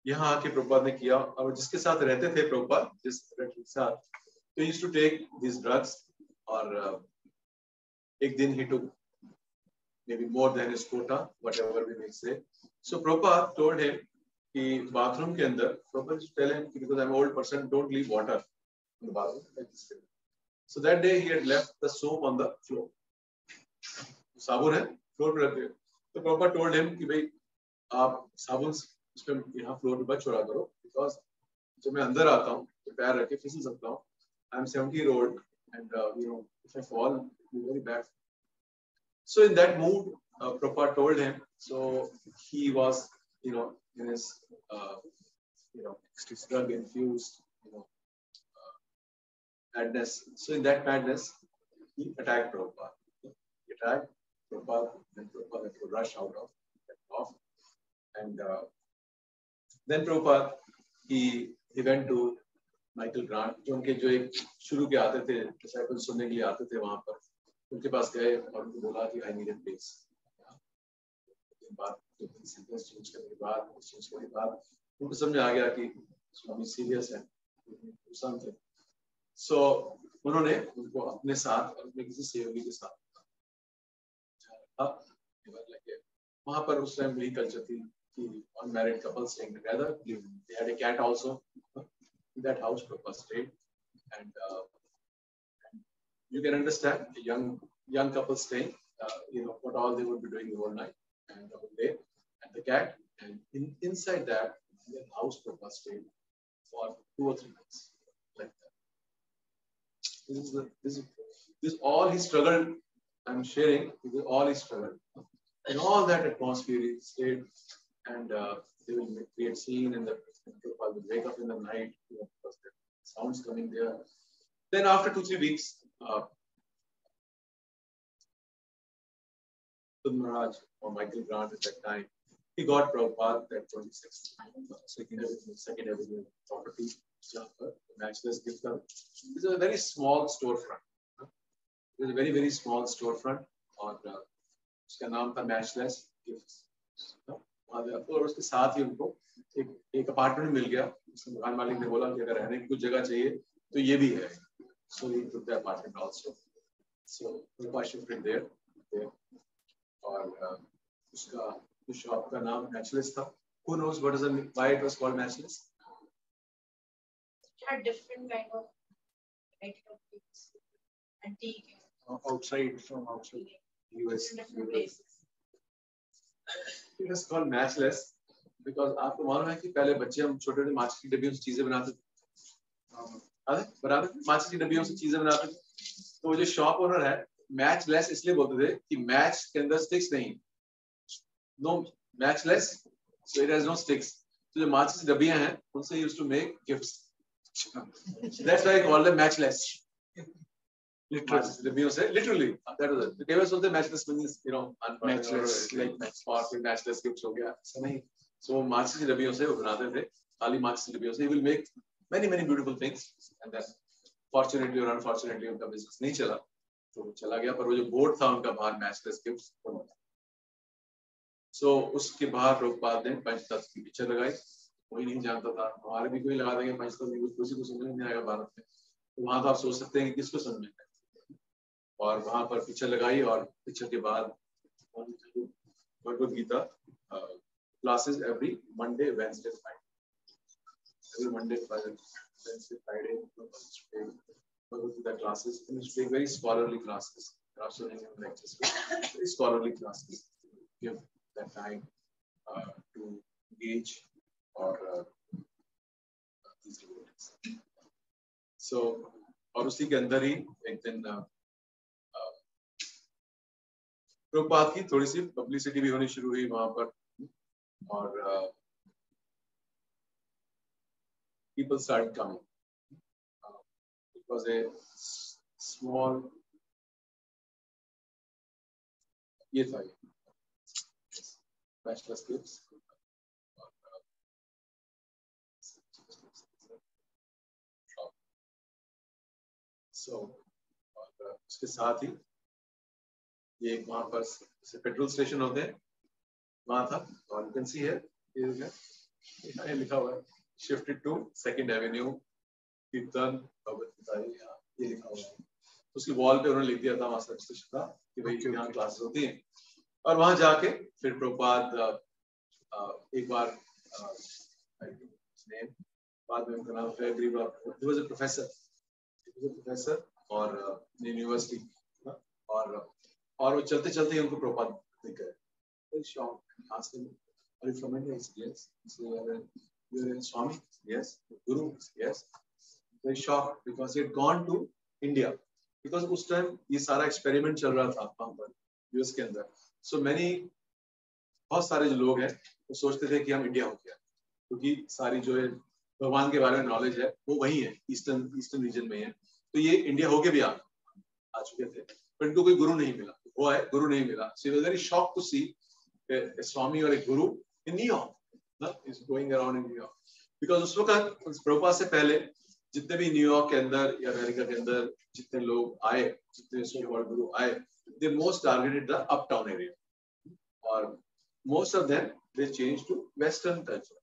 Speaker 1: यहाँ आके प्रभुपाद ने किया, और जिसके साथ रहते थे प्रभुपाद, जिस के साथ, तो he used to take these drugs. और एक दिन he took maybe more than his quota, whatever we may say. So Prabhupada told him कि bathroom के अंदर, Prabhupada used to tell him because I'm an old person, don't leave water in the bathroom like this. So that day he had left the soap on the floor. साबुन है floor पे रखे. तो Prabhupada told him कि भाई आप साबुन उसमें यहाँ फ्लोर पे मत छोड़ा करो, because जब मैं अंदर आता हूँ तो पैर रख के फिसल सकता हूँ. I'm 70-year-old and if I fall, it's very bad. So in that mood, Prabhupada told him. So he was, in his, drug infused, madness. So in that madness, he attacked Prabhupada. He attacked Prabhupada, and Prabhupada had to rush out of that off. And then Prabhupada, he went to Michael Grant, जो एक शुरू के आते थे, disciples सुनने के लिए आते थे वहाँ पर. उनके पास गए और उनको बोला कि I need a place. बात चेंज करने के बाद उनको समझ आ गया कि स्वामी सीरियस है. So उन्होंने उनको अपने साथ अपने किसी सहयोगी के साथ वहाँ पर उस टाइम वही कल्चर थी कि unmarried couples staying together. They had a cat also. In that house Prabhupada stayed, and you can understand a young couple staying, what all they would be doing the whole night and the whole day, and the cat, and inside that house Prabhupada stayed for 2 or 3 months, like that. This is all he struggled. I'm sharing. This is all he struggled. In all that atmosphere he stayed, and they will create scene, and the Prabhupada would wake up in the night because the sounds coming there. Then after 2-3 weeks, Maharaj or Michael Grant at that time, he got Prabhupada at 26 second avenue property, matchless gift. This is a very small storefront. It is a very, very small storefront, और उसका नाम था matchless gifts. और उसके साथ ही उनको एक apartment मिल गया. उसके मकान मालिक ने बोला कि अगर रहने की कुछ जगह चाहिए तो ये भी है. So he took the apartment also. So Prabhupada shifted there. और उसका शॉप का नाम Matchless था. Who knows why it was called Matchless?
Speaker 3: It had different kind of things. Antique.
Speaker 1: From outside US.
Speaker 3: Different places.
Speaker 1: It was called Matchless because आपको मालूम है कि पहले बच्चे हम छोटे-छोटे माचिस की डब्बियों से चीजें बनाते थे. बराबर माचिस की डब्बियों से चीजें बनाते थे. तो वो जो शॉप ओनर है Matchless इसलिए बोलते थे कि मैच के अंदर स्टिक्स नहीं. No matchless, so it has no sticks. So जो माचिस की डब्बियां हैं उनसे used to make gifts. That's why I call them matchless. Literally, that was it. The tables of the matchless means, matchless, like matchless gifts हो गया. ऐसा नहीं. So माचिस की डब्बियों से वो बनाते थे. खाली मार्क्स लिपि he will make many beautiful things and then fortunately or unfortunately उनका बिजनेस नहीं चला, तो चला गया। पर वो जो बोर्ड था उनका बाहर मैचलेस गिफ्ट्स, सो उसके बाहर प्रभुपाद ने पंचतत्व की पिक्चर लगाई। कोई नहीं जानता था, हमारे भी कोई लगा देंगे पंचतत्व की, किसी को समझ नहीं आएगा भारत में, तो वहां तो आप सोच सकते हैं कि किसको समझ में आएगा। और वहां पर पिक्चर लगाई और पिक्चर के बाद Bhagavad Gita classes every Monday Wednesday Friday, every Monday, Wednesday, Friday, Bhagavad Gita classes. And it's very scholarly classes. After lectures, very scholarly classes. Give that time to engage or these devotees. So, और उसी के अंदर ही एक दिन प्रभुपाद की थोड़ी सी publicity भी होनी शुरू हुई वहां पर, और people started coming. It was a small, ये था bachelor's gifts. So, उसके साथ ही ये वहां पर पेट्रोल स्टेशन होते हैं, वहां था, और you can see here, ये लिखा हुआ है shifted to 2nd Avenue, कीर्तन भगवद गीता, ये लिखा हुआ है। उसकी वॉल पे उन्होंने लिख दिया था वहां स्टेशन का कि भाई यहाँ क्लासेस होती हैं। और वहां जाके फिर प्रभुपाद एक बार बाद में उनका नाम प्रोफेसर और यूनिवर्सिटी, और वो चलते चलते उनको प्रभुपाद दिख गए। Are you from India? Yes. You're a Swami? Yes. Guru? Yes. Very shocked because he had gone to India. Because उस टाइम ये सारा एक्सपेरिमेंट चल रहा था वहां पर यूएस के अंदर। So many, बहुत सारे जो लोग हैं वो सोचते थे कि हम इंडिया हो गया, क्योंकि सारी जो है भगवान के बारे में नॉलेज है वो वही है, ईस्टर्न रीजन में है। तो ये इंडिया होके भी आ चुके थे, पर इनको कोई गुरु नहीं मिला, वो है गुरु नहीं मिला। So he was very shocked to see a Swami or a Guru in New York. Is going around in New York, because उस वक्त प्रभुपाद से पहले जितने भी न्यूयॉर्क के अंदर या अमेरिका के अंदर जितने लोग आए, जितने सो-कॉल्ड गुरु आए, they most targeted the uptown area, or most of them they changed to Western culture,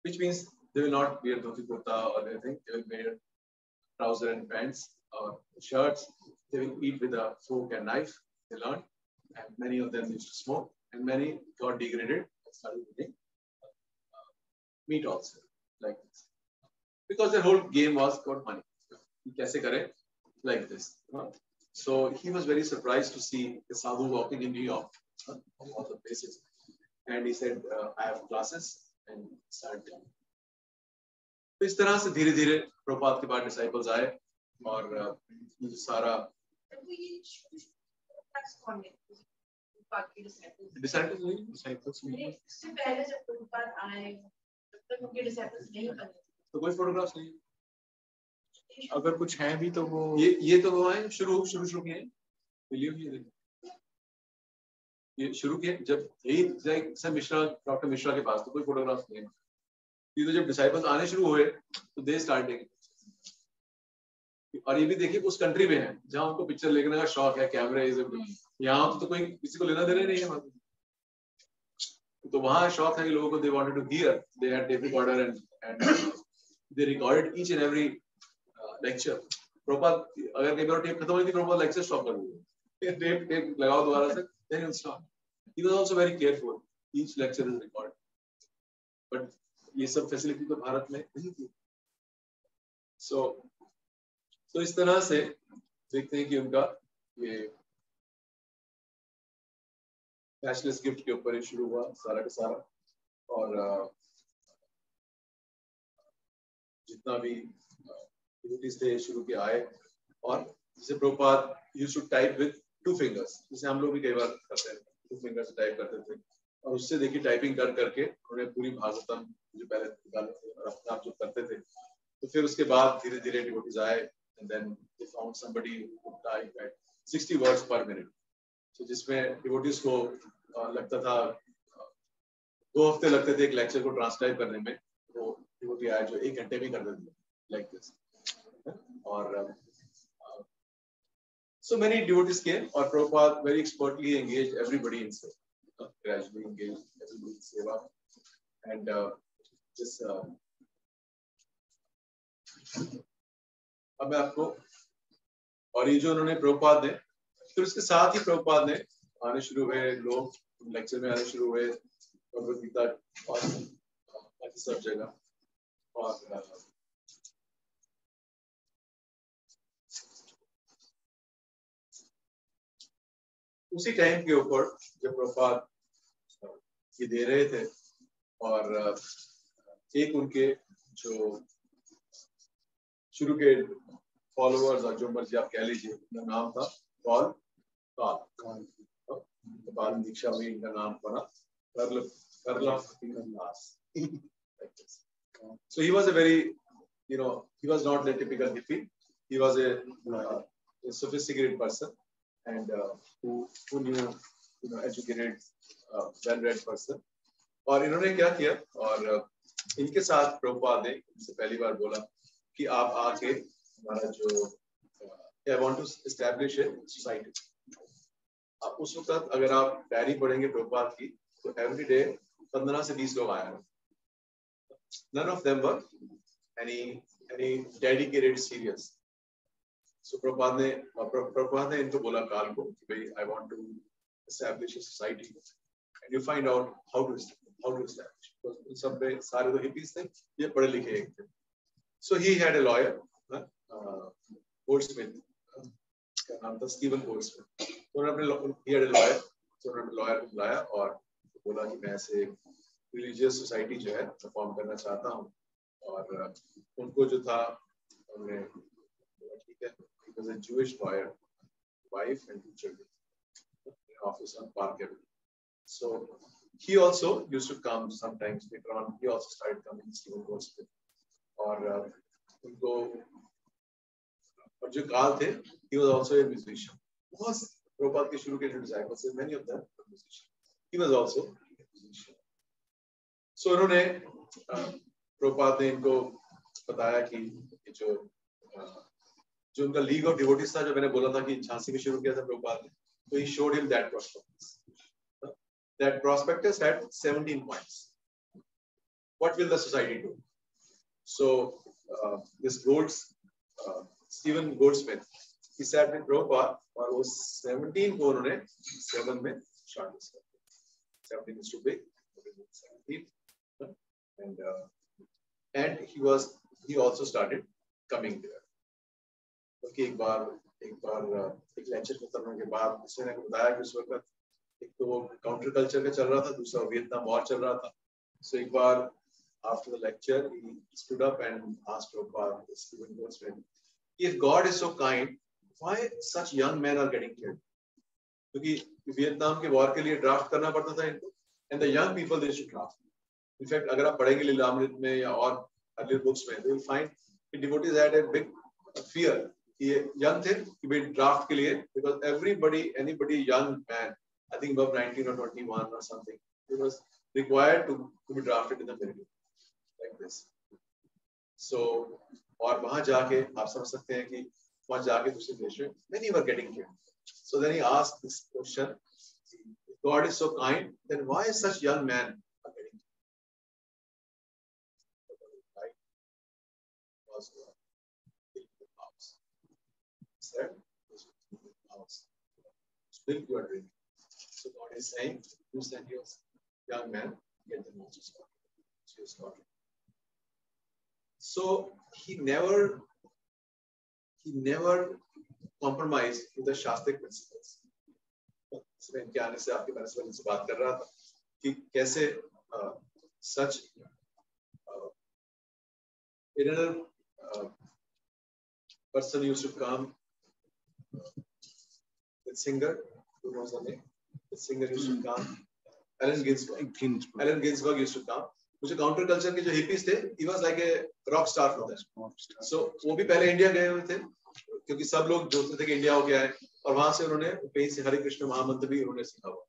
Speaker 1: which means they will not wear dhoti kurta or anything. They will wear trouser and pants or shirts. They will eat with a fork and knife. They learned, and many of them used to smoke, and many got degraded and started eating meat also, like this, because their whole game was about money. Kaise kare like this. So he was very surprised to see a sadhu walking in New York on all the places, and he said, "I have classes," and started coming. तो इस तरह से धीरे-धीरे प्रभुपाद के बाद disciples आए, और ये जो सारा डिसाइपल्स
Speaker 3: इससे पहले जब प्रभुपाद आए तब उनके डिसाइपल्स नहीं बने,
Speaker 1: तो कोई फोटोग्राफ्स नहीं,
Speaker 2: अगर कुछ है भी तो वो
Speaker 1: ये तो वो है शुरू किए ये शुरू किए जब यही सर मिश्रा, डॉक्टर मिश्रा के पास, तो कोई फोटोग्राफ्स नहीं है। तो जब डिसाइपल्स आने शुरू हुए तो दे स्टार्टिंग, और ये भी देखिए उस कंट्री में है जहाँ उनको पिक्चर लेने का शौक है, कैमरे, यहाँ तो कोई किसी को लेना देना नहीं है। तो वहाँ शौक है कि लोगों को, they wanted to hear, they had tape recorder and they recorded each and every lecture. Prabhupada अगर कई बार टेप खत्म हुई थी, प्रभुपाद लेक्चर स्टॉप कर देंगे, टेप लगाओ दोबारा से, then he'll stop. He was also very careful. Each lecture is recorded. But ये सब फैसिलिटी तो भारत में नहीं थी। So इस तरह से देखते हैं कि उनका ये कैशलेस गिफ्ट के ऊपर ही शुरू हुआ सारा का सारा, और जितना भी डिवोटीज थे शुरू के आए, और जैसे Prabhupada used to type with 2 fingers, जैसे हम लोग भी कई बार करते हैं, 2 fingers से टाइप करते थे, और उससे देखिए टाइपिंग करके उन्होंने पूरी भागवतम जो पहले निकाले थे और अपने आप जो करते थे। तो फिर उसके बाद धीरे धीरे डिवोटीज आए, and then they found somebody who could type at 60 words per minute, तो जिसमें डिवोटीज को लगता था 2 हफ्ते लगते थे एक लेक्चर को ट्रांसक्राइब करने में, तो डिवोटी आए जो 1 घंटे में कर देते लाइक दिस. और so many devotees came, or Prabhupada very expertly engaged everybody in seva, gradually engaged everybody in seva, and this. अब मैं आपको और ये जो उन्होंने प्रभुपाद ने, फिर उसके साथ ही प्रभुपाद ने आने शुरू हुए लोग, लेक्चर में आने शुरू हुए भगवद गीता और बाकी सब जगह. और उसी टाइम के ऊपर जब प्रभुपाद ये दे रहे थे, और एक उनके जो शुरू के फॉलोअर्स और जो मर्जी आप कह लीजिए, उनका नाम था बाल दीक्षा में इनका नाम पड़ा दास. So he was a very, he was not a typical hippie. He was a sophisticated person, and who knew, educated, well-read person. और इन्होंने क्या किया, और इनके साथ प्रभुपाद ने इनसे पहली बार बोला कि आप आके हमारा जो I want to establish a society. अब उस वक्त अगर आप डायरी पढ़ेंगे प्रभुपाद की, तो एवरी डे 15 से 20 लोग आए. None of them were any dedicated serious. So Prabhupada ने इनको बोला काल को कि भाई I want to establish a society, and you find out how to establish. Because इन सब में सारे तो hippies थे, ये पढ़े लिखे एक थे. So he had a lawyer, Goldsmith, का नाम था स्टीवन गोल्डस्मिथ. तो उन्होंने he had a lawyer, so उन्होंने लॉयर को बुलाया और बोला कि मैं ऐसे रिलीजियस सोसाइटी जो है फॉर्म करना चाहता हूँ. और उनको जो था उन्होंने ठीक है, he was a Jewish lawyer, wife and 2 children, office on Park Avenue. So he also used to come sometimes. Later on, he also started coming, Stephen Goldsmith. और उनको और जो काल थे, he was also a musician. बहुत प्रभुपाद के शुरू के जो disciples थे, many of them were musicians. He was also a musician. So उन्होंने प्रभुपाद ने इनको बताया कि जो उनका लीग ऑफ डिवोटीज था, जो मैंने बोला था कि झांसी में शुरू किया था प्रभुपाद ने, तो he showed him that prospectus. That prospectus had 17 points. What will the society do? So this Stephen Goldsmith, he sat with Prabhupada, और वो 17 को उन्होंने 7 में shortlist किया. 17 is too big, 17, and he also started coming there. क्योंकि एक बार एक lecture खत्म होने के बाद उसने बताया कि उस वक्त एक तो वो काउंटर कल्चर का चल रहा था, दूसरा वियतनाम वॉर चल रहा था. So एक बार after the lecture, he stood up and asked Prabhupada, Stephen Goldsmith, if God is so kind, why such young men are getting killed? क्योंकि वियतनाम के वॉर के लिए ड्राफ्ट करना पड़ता था इनको, and the young people they should draft. In fact, अगर आप पढ़ेंगे लीलामृत में या और earlier books में, you will find the devotees had a big fear कि young थे कि भाई ड्राफ्ट के लिए, because anybody young man, I think above 19 or 21 or something, it was required to be drafted in the military like this. So और वहां जाके आप समझ सकते हैं कि वहां जाके दूसरे देश में many were getting killed. So then he asked this question: if God is so kind, then why such young men are getting killed? Was the house. Said, house. Still you are drinking. So God is saying, you send your young man, get the most slaughtered. So he never compromised with the Shastric principles. इसमें इनके आने से आपके principal से बात कर रहा था कि कैसे such inner person used to come. The singer, who knows the name? The singer used to come. Allen Ginsberg used to come. मुझे काउंटर कल्चर के जो हिपीज थे, he was like a rock star for them. So वो भी पहले India गए हुए थे, क्योंकि सब लोग जोड़ते थे कि इंडिया हो गया है, और वहां से उन्होंने कहीं से हरे कृष्ण महामंत्र भी उन्होंने सीखा हुआ.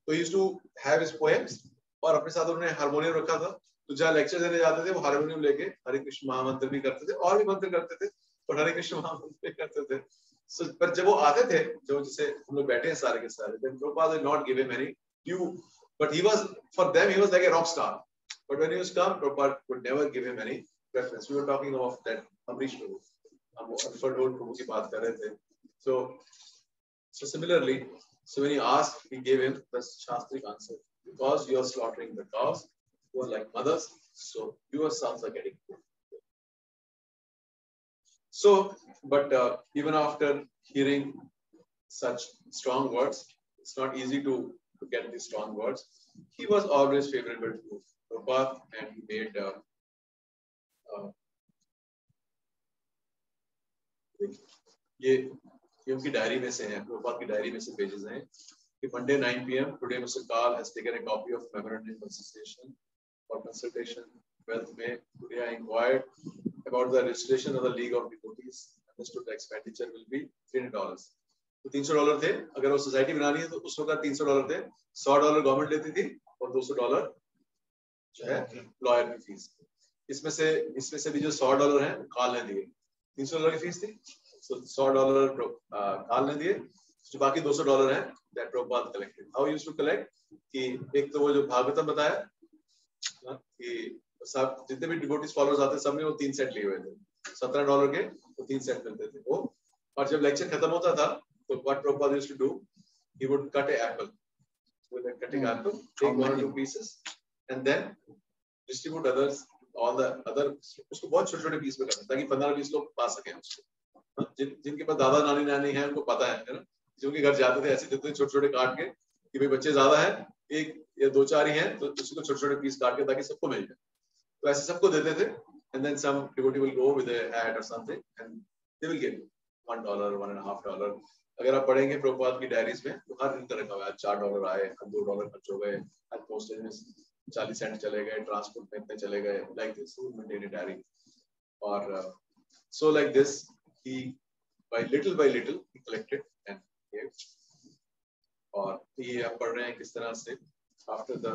Speaker 1: तो he used to have his poems, और अपने साथ उन्होंने हारमोनियम रखा था, तो जहाँ लेक्चर देने जाते थे वो हारमोनियम लेके हरे कृष्ण महामंत्र भी करते थे और भी मंत्र करते थे और हरे कृष्ण महामंत्र भी करते थे. So, पर जब वो आते थे, जो जैसे हम लोग बैठे हैं सारे के सारे, then Prabhupada did not give him any due, but he was, for them he was like a rock star. But when he was come, Prabhupada would never give him any preference. We were talking about that Amrish Prabhu, हम अल्फाडोर प्रभु की बात कर रहे थे. So similarly, so when he asked, he gave him the Shastric answer. Because you are slaughtering the cows, who are like mothers, so your sons are getting food. So, but even after hearing such strong words, it's not easy to get these strong words. He was always favorable to Prabhupada, and he made ये उनकी diary में से हैं, प्रभुपाद की diary में से pages हैं कि Monday 9 p.m. today Mr. Karl has taken a copy of memorandum consultation for consultation wealth में. Today I inquired about the registration of the League of Devotees. Understood the expenditure will be $300. तो $300 थे. अगर वो society बनानी है तो उस वक्त $300 थे. $100 गवर्नमेंट लेती थी और $200 जो है लॉयर की फीस. इसमें से भी जो $100 हैं काल ने दिए. $300 की फीस थी, so $100 काल ने दिए. जो बाकी $200 हैं that Prabhupada collected. How he used to collect? कि एक तो वो जो भागवतम बताया कि सब जितने भी डिवोटीज फॉलोअर्स आते सब में वो 3 सेट लिए हुए थे. $17 के वो 3 सेट मिलते थे वो. और जब लेक्चर खत्म होता था तो what Prabhupada used to do, he would cut an apple. With a cutting apple, take 1 or 2 pieces and then distribute others, all the other. उसको बहुत छोटे-छोटे पीस में करना ताकि 15-20 लोग पा सकें उसको. जिनके पास दादा नानी नानी है उनको पता है ना, जिनके घर जाते थे ऐसे देते थे छोटे-छोटे काट के कि भाई बच्चे ज्यादा हैं, एक या 2-4 ही हैं तो उसी को छोटे-छोटे पीस काट के ताकि सबको मिल जाए. तो ऐसे सबको देते थे. And then some devotee will go with a hat or something and they will give $1, $1.50. अगर आप पढ़ेंगे प्रभुपाद की डायरीज में तो हर दिन तरह का आज $4 आए, $2 खर्च हो गए, आज पोस्टेज में 40 सेंट चले गए, ट्रांसपोर्ट में इतने चले गए, like this, he maintained a diary. और so like this, he by little he collected and gave. और ये आप पढ़ रहे हैं किस तरह से after the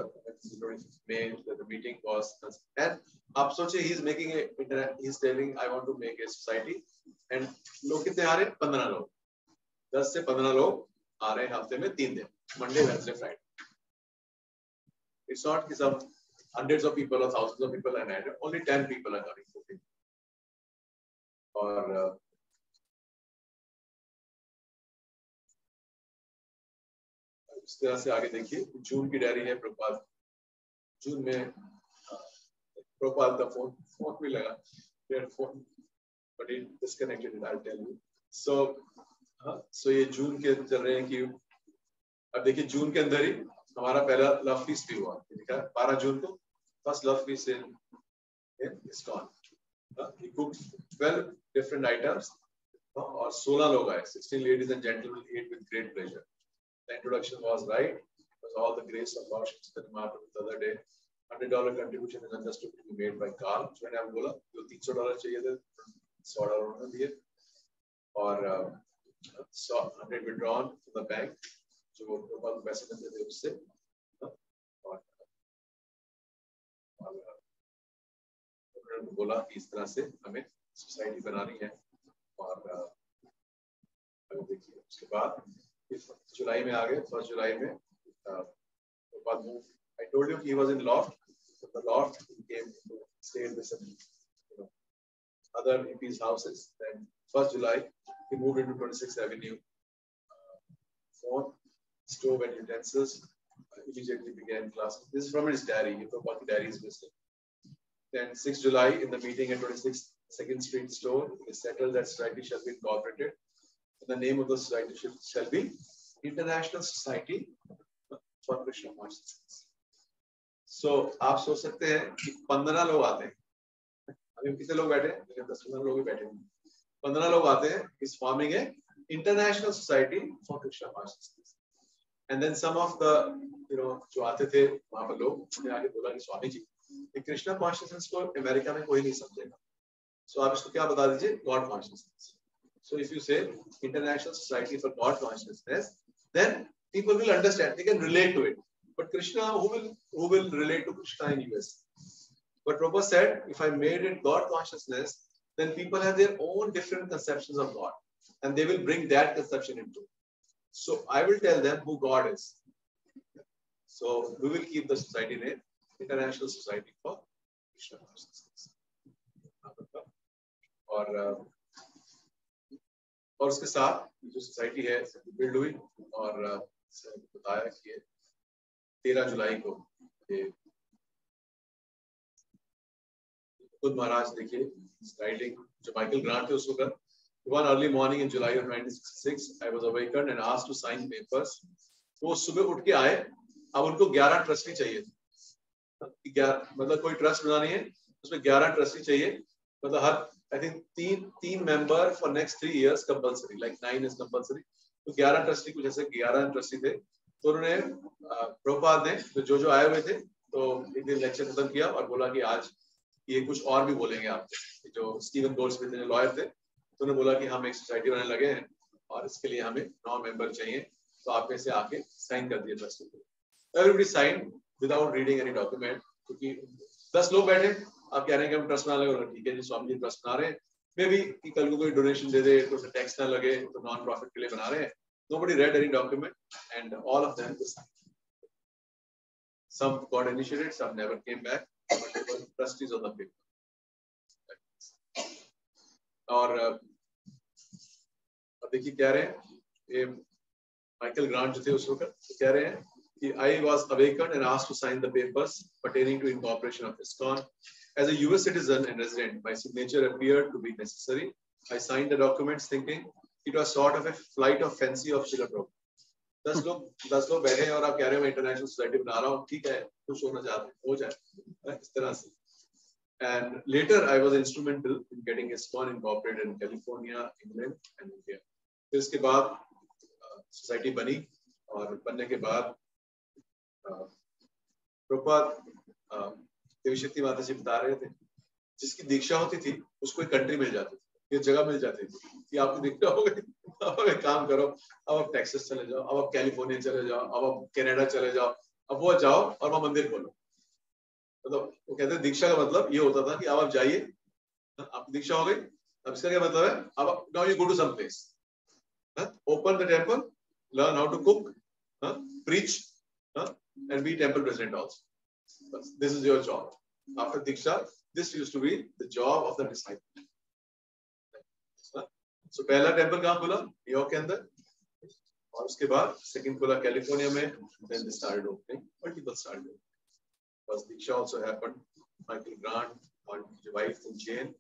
Speaker 1: May the meeting was, and आप सोचिए he's telling I want to make a society and लोग कितने आ रहे हैं? 15 लोग. 10 से 15 लोग आ रहे हैं हफ्ते में 3 दिन, Monday, Wednesday, Friday. It's not some hundreds of people or thousands of people are added. Only 10 people are coming. और इस तरह से आगे देखिए. जून की डायरी है प्रभुपाद. जून में प्रभुपाद का फोन भी लगा. Phone but it disconnected it, I'll tell you. So ये जून के चल रहे हैं कि अब देखिए जून के अंदर ही हमारा पहला लव फीस्ट भी हुआ. देखा 12 जून को first love feast in ISKCON. He cooked 12 different items और 16 लोग आए. 16 ladies and gentlemen ate with great pleasure. The introduction was right. It was all the grace of Lord Chaitanya Mahaprabhu the other day. $100 contribution is understood to be made by Carl. So मैंने आपको बोला जो $300 चाहिए थे $100 उन्होंने दिए और 100 withdrawn from the bank जो प्रभुपाद पैसे मिलते थे उससे. और उन्होंने बोला कि इस तरह से हमें सोसाइटी बनानी है. और अगर देखिए उसके बाद जुलाई में आ गए. 1 जुलाई में Prabhupada moved. I told you he was in loft. So the loft he came to stay with some other MPs' houses. Then 1 July he moved into 26th Avenue. Phone, stove and utensils. Immediately began classes. This is from his diary. Prabhupada diary is listed. Then 6 July in the meeting at 26th 2nd Street store, it is settled that society shall be incorporated. And the name of the society shall be International Society for Krishna Consciousness. So आप सोच सकते हैं कि 15 लोग आते हैं. अभी कितने लोग बैठे हैं? 10-15 लोग ही बैठे हैं. 15 लोग आते हैं. Is forming a International Society for Krishna Consciousness. And then some of the जो आते थे वहाँ पर लोग उन्हें आगे बोला कि स्वामी जी कृष्णा कॉन्शियसनेस को अमेरिका में कोई नहीं समझेगा. So आप इसको क्या बता दीजिए? God consciousness. So if you say International Society for God Consciousness, then people will understand. They can relate to it. But Krishna, who will relate to Krishna in US? But Prabhupada said, if I made it God consciousness, then people have their own different conceptions of God, and they will bring that conception into it. So I will tell them who God is. So we will keep the society name International Society for Krishna Consciousness. और उसके साथ जो society है build हुई और बताया कि 13 जुलाई को खुद महाराज देखिए राइटिंग जो माइकल ग्रांट थे उस वक्त one early morning in July of 1966 I was awakened and asked to sign papers. वो सुबह उठ के आए, अब उनको 11 ट्रस्टी चाहिए थे, मतलब कोई ट्रस्ट बनानी है उसमें 11 ट्रस्टी चाहिए, मतलब हर I think तीन member for next 3 years compulsory, like 9 is compulsory, तो 11 ट्रस्टी कुछ ऐसे 11 ट्रस्टी थे. तो उन्होंने प्रभुपाद ने जो आए हुए थे तो एक दिन लेक्चर खत्म किया और बोला कि आज ये कुछ और भी बोलेंगे आप. जो स्टीवन गोल्डस्मिथ थे, लॉयर थे, तो उन्होंने बोला कि हम एक सोसाइटी बनाने लगे हैं और इसके लिए हमें 9 मेंबर चाहिए, तो आप में से आके साइन कर दिए ट्रस्टी को. Everybody sign without reading any document, क्योंकि 10 लोग बैठे, आप कह रहे हैं कि हम ट्रस्ट बना लगे, ठीक है जी स्वामी जी ट्रस्ट बना रहे हैं, मे बी कि कल को कोई डोनेशन दे दे तो टैक्स ना लगे, तो नॉन प्रॉफिट के लिए बना रहे हैं. Nobody read any document and all of them were signed. Some got initiated, some never came back, but they were trustees of the paper. और अब देखिए क्या रहे हैं, ये माइकल ग्रांट जो थे उस वक्त कह रहे हैं कि I was awakened and asked to sign the papers pertaining to incorporation of ISKCON. As a US citizen and resident, my signature appeared to be necessary. I signed the documents thinking it was sort of a flight of fancy of Srila Prabhupada. 10 लोग बैठे हैं और आप कह रहे हो मैं international society बना रहा हूँ, ठीक है, खुश होना चाहते हैं, हो जाए इस तरह से. And later I was instrumental in getting ISKCON incorporated in California, England and India. फिर इसके बाद सोसाइटी बनी और बनने के बाद प्रभुपाद देवी शक्ति माता जी बता रहे थे, जिसकी दीक्षा होती थी उसको एक कंट्री मिल जाती थी, ये जगह मिल जाती थी कि आपको दीक्षा हो गई, अब एक काम करो, अब आप टेक्सास चले जाओ, अब आप कैलिफोर्निया चले जाओ, अब आप कनाडा चले जाओ, अब वो जाओ और वहाँ मंदिर खोलो. मतलब वो कहते हैं दीक्षा का मतलब ये होता था कि अब आप जाइए, आपकी दीक्षा हो गई, अब इसका क्या मतलब है, अब now you go to some place, open the temple, learn how to cook, preach, and be temple president also. This is your job. After Diksha, this used to be the job of the disciple. So पहला temple कहाँ खुला? New York के अंदर, और उसके बाद second खुला California में. Then they started opening, multiple started opening. Because Diksha also happened. Michael Grant, one wife in Jane,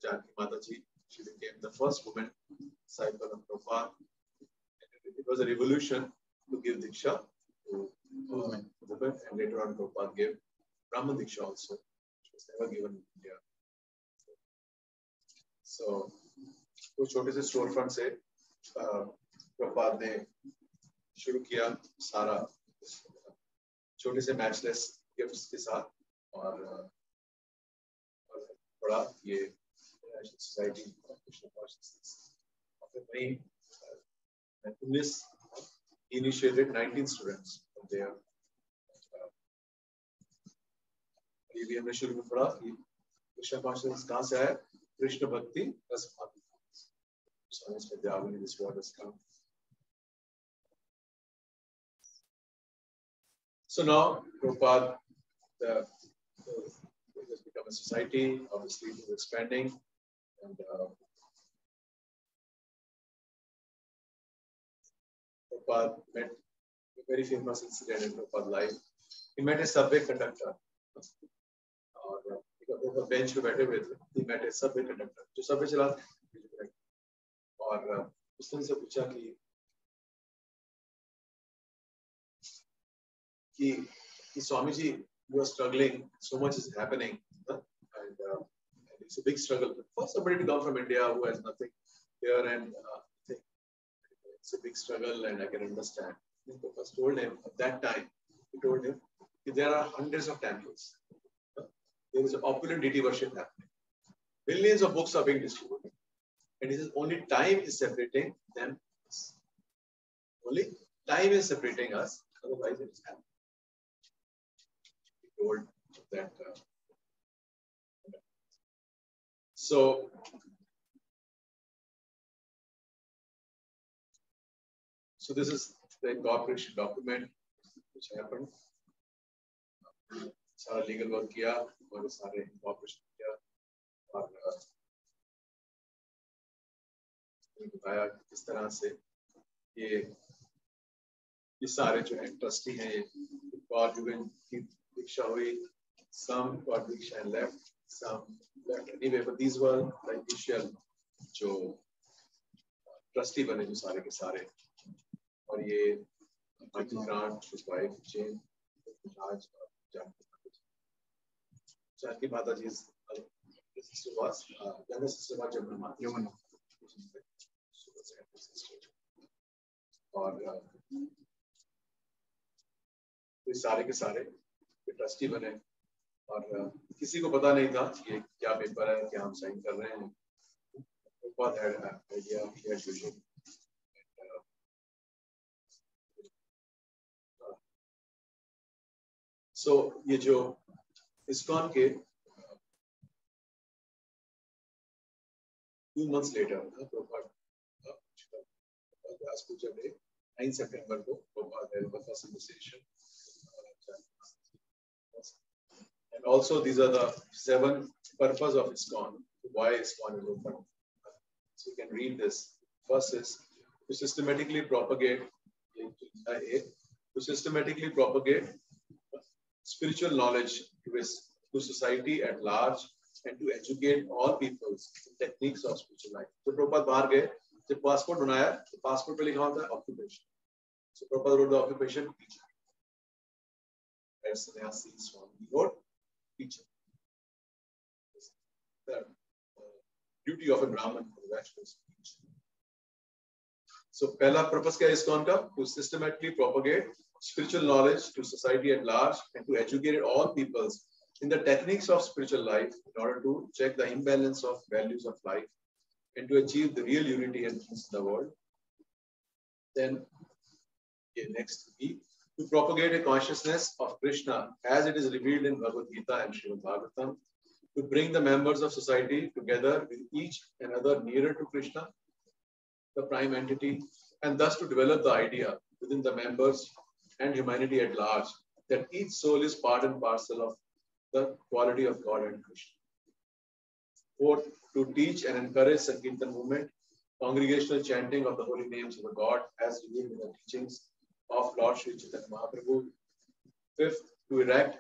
Speaker 1: Janki Mataji, she became the first woman disciple of Prabhupada. It was a revolution to give Diksha to women, and later on Prabhupada gave Brahman Diksha also, which was never given in India. So, तो छोटे से store front से प्रभुपाद ने शुरू किया सारा छोटे से मैचलेस गिफ्ट्स के साथ, और बड़ा ये सोसाइटी कृष्ण कॉन्शियसनेस. और फिर वहीं 19 initiated 19 students from there. ये भी हमने शुरू में पढ़ा कि कृष्ण कॉन्शियसनेस कहाँ से आया, कृष्ण भक्ति रस भावना. This word has come. So now Prabhupada has become a society, obviously it is expanding, and Prabhupada met a very famous incident in Prabhupada's life. He met a subway conductor. और bench पे बैठे हुए थे, he met a subway conductor जो Subway चलाते हैं, और उसने उनसे पूछा कि Swami ji, you are struggling, so much is happening, and it's a big struggle for somebody to come from India who has nothing here, and it's a big struggle, and I can understand. He first told him at that time, he told him that there are hundreds of temples, there is a opulent deity worship happening, millions of books are being distributed. And he says only time is separating them. Only time is separating us. Otherwise, it is happening. He told that So this is the incorporation document which happened. सारा legal work किया और सारे incorporation किया और बताया किस तरह से ये सारे जो है ट्रस्टी हैं ये कॉर्जुगेन की दीक्षा हुई, some got diksha and left, some left anyway, but these were the initial जो ट्रस्टी बने जो सारे के सारे. और ये Michael Grant, his wife Jane, Raj, Janki Mata ji's sister was younger sister was Jamuna. और ये सारे के सारे ट्रस्टी बने और किसी को पता नहीं था ये क्या पेपर है, क्या हम साइन कर रहे हैं. बहुत आइडिया विजन. सो ये जो ISKCON के 2 months later, last Puja Day, 9 September को there was a conversation. And also these are the 7 purposes of ISKCON. Why ISKCON is open? So you can read this. First is to systematically propagate spiritual knowledge to society at large and to educate all peoples in techniques of spiritual life. So Prabhupada बाहर गए, जब passport बनाया, तो passport पे लिखा होता है occupation. So Prabhupada wrote the occupation teacher. And sannyasi Swami wrote teacher. The duty of a Brahman for the Vaishnava is teach. So पहला purpose क्या है ISKCON का? To systematically propagate spiritual knowledge to society at large and to educate all peoples in the techniques of spiritual life in order to check the imbalance of values of life and to achieve the real unity and peace in the world. Then, next week, to propagate a consciousness of Krishna as it is revealed in Bhagavad Gita and Srimad Bhagavatam, to bring the members of society together with each another nearer to Krishna, the prime entity, and thus to develop the idea within the members and humanity at large that each soul is part and parcel of the quality of God and Krishna. Fourth, to teach and encourage Sankirtan movement, congregational chanting of the holy names of the God as revealed in the teachings of Lord Sri Chaitanya Mahaprabhu. Fifth, to erect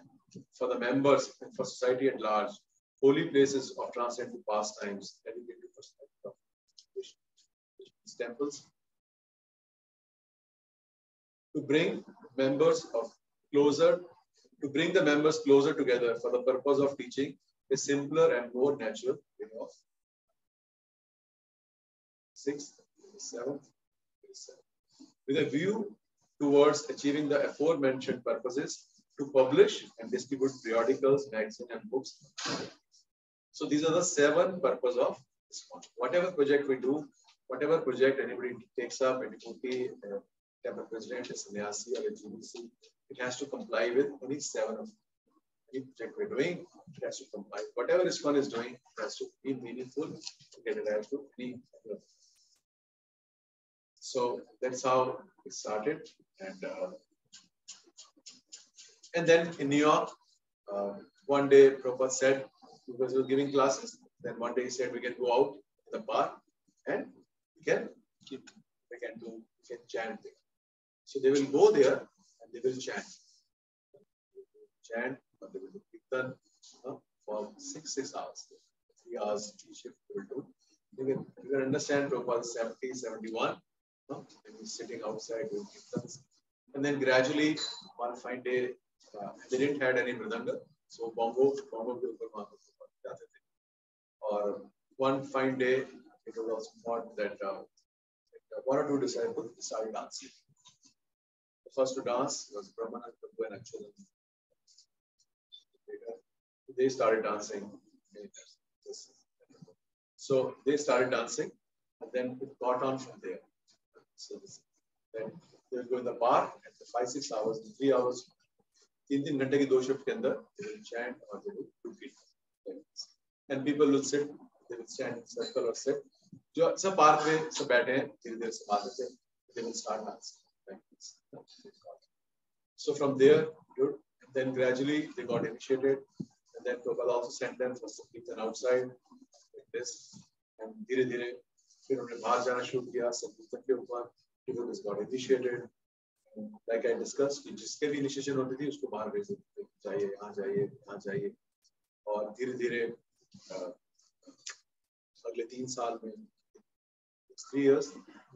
Speaker 1: for the members and for society at large holy places of transcendental pastimes dedicated for of Krishna. Temples. To bring the members closer together for the purpose of teaching a simpler and more natural way of. Sixth, seventh, with a view towards achieving the aforementioned purposes, to publish and distribute periodicals, magazines, and books. So these are the 7 purposes of ISKCON. Whatever project we do, whatever project anybody takes up, a devotee, a temple president, a sannyasi, or a GBC, it has to comply with only 7 of them. Any project we're doing, it has to comply. Whatever ISKCON is doing, it has to be meaningful to get it out to any. So that's how it started. And then in New York, one day Prabhupada said, because we were giving classes, then one day he said we can go out in the park and we can chant there. So they will go there and they will chant. Or they will do kirtan for 6 hours. 3 hours each shift they will do. You can understand Prabhupada 70, 71. And he's sitting outside doing kirtans. And then gradually, one fine day, they didn't have any mridanga. So bongo or one fine day, it was also thought that 1 or 2 disciples started dancing. The first to dance was Brahmana, Prabhu, and Achulan. They started dancing. So they started dancing, and then it got on from there. So then they will go in the park and for 5-6 hours, 3 hours, 3 घंटे की 2 shift के अंदर they will chant or they will do kirtan. And people will sit they will stand in circle or sit. जो सब park में सब बैठे हैं, धीरे-धीरे से बात करते हैं, they will start dancing like this. So from there, good. And then gradually they got initiated, and then Prabhupada also sent them for Sankirtan outside like this, and धीरे-धीरे फिर उन्होंने बाहर जाना शुरू किया संकीर्तन के ऊपर. Devotees got initiated. Like I discussed, कि जिसके भी initiation होती थी उसको बाहर भेज देते थे, जाइए यहाँ जाइए यहाँ जाइए, और धीरे-धीरे अगले 3 साल में 3 years,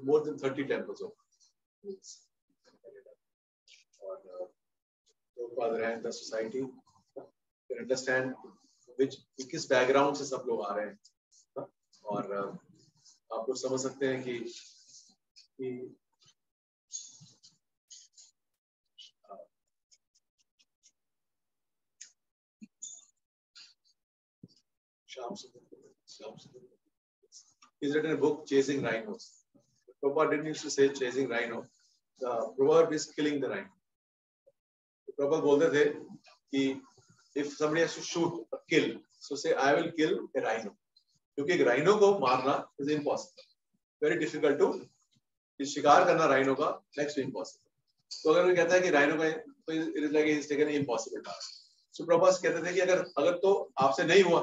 Speaker 1: more than 30 temples opened. और Prabhupada ran the society. You can understand किस background से सब लोग आ रहे हैं, और आप लोग समझ सकते हैं कि he's written a book, Chasing Rhinos. Prabhupada didn't used to say chasing rhino. The proverb is killing the rhino. Prabhupada बोलते थे कि if somebody has to shoot or kill, so say I will kill a rhino. क्योंकि एक rhino को मारना is impossible. Very difficult to शिकार करना rhino का next to impossible. तो अगर वो कहता है कि rhino का तो it is like he's taken an impossible task. So Prabhupada कहते थे कि अगर तो आपसे नहीं हुआ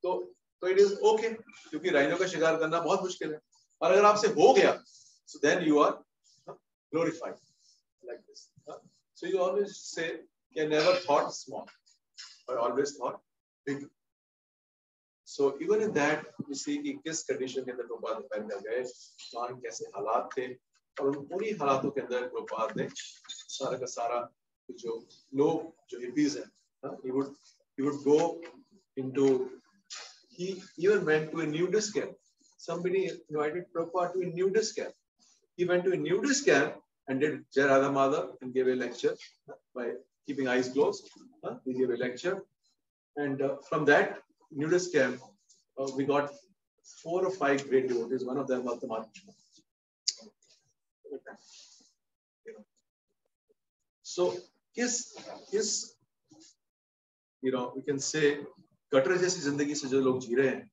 Speaker 1: तो it is okay, क्योंकि rhino का शिकार करना बहुत मुश्किल है, और अगर आपसे हो गया so then you are glorified like this. So you always say I never thought small, I always thought big. So even in that you see कि किस कंडीशन के अंदर Prabhupada पैदा गए, वहाँ कैसे हालात थे, और उन पूरी हालातों के अंदर Prabhupada ने सारा का सारा जो लोग जो hippies हैं, he would go into, he even went to a nudist camp. Somebody invited Prabhupada to a nudist camp. He went to a nudist camp and did Jai Radha Madhav and gave a lecture by keeping eyes closed. He gave a lecture, and from that nudist camp, we got 4 or 5 great devotees. One of them was the Maharaj. So his we can say cutter जैसी जिंदगी से जो लोग जी रहे हैं,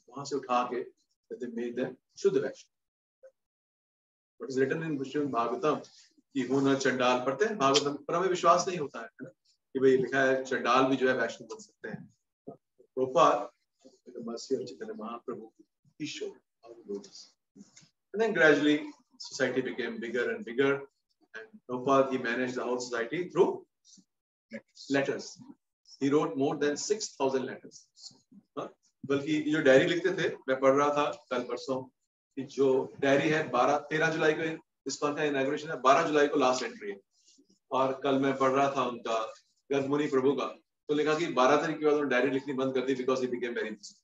Speaker 1: वहां से उठा के they made them शुद्ध वैष्णव. What is written in Bhagavatam कि हो न चंडाल, पढ़ते हैं भागवतम, पर हमें विश्वास नहीं होता है ना कि भाई लिखा है चंडाल भी जो है वैष्णव बन सकते हैं. Prabhupada, the mercy of Chaitanya Mahaprabhu, he showed how to do this. And then gradually society became bigger and bigger, and Prabhupada, he managed the whole society through letters. He wrote more than 6,000 letters. बल्कि जो diary लिखते थे, मैं पढ़ रहा था कल परसों कि जो डायरी है 13 जुलाई को ISKCON का इनॉग्रेशन है, 12 जुलाई को लास्ट एंट्री है, और कल मैं पढ़ रहा था उनका गर्गमुनि प्रभु का, तो लिखा कि 12 तारीख के बाद उन्होंने डायरी लिखनी बंद कर दी because he became very busy,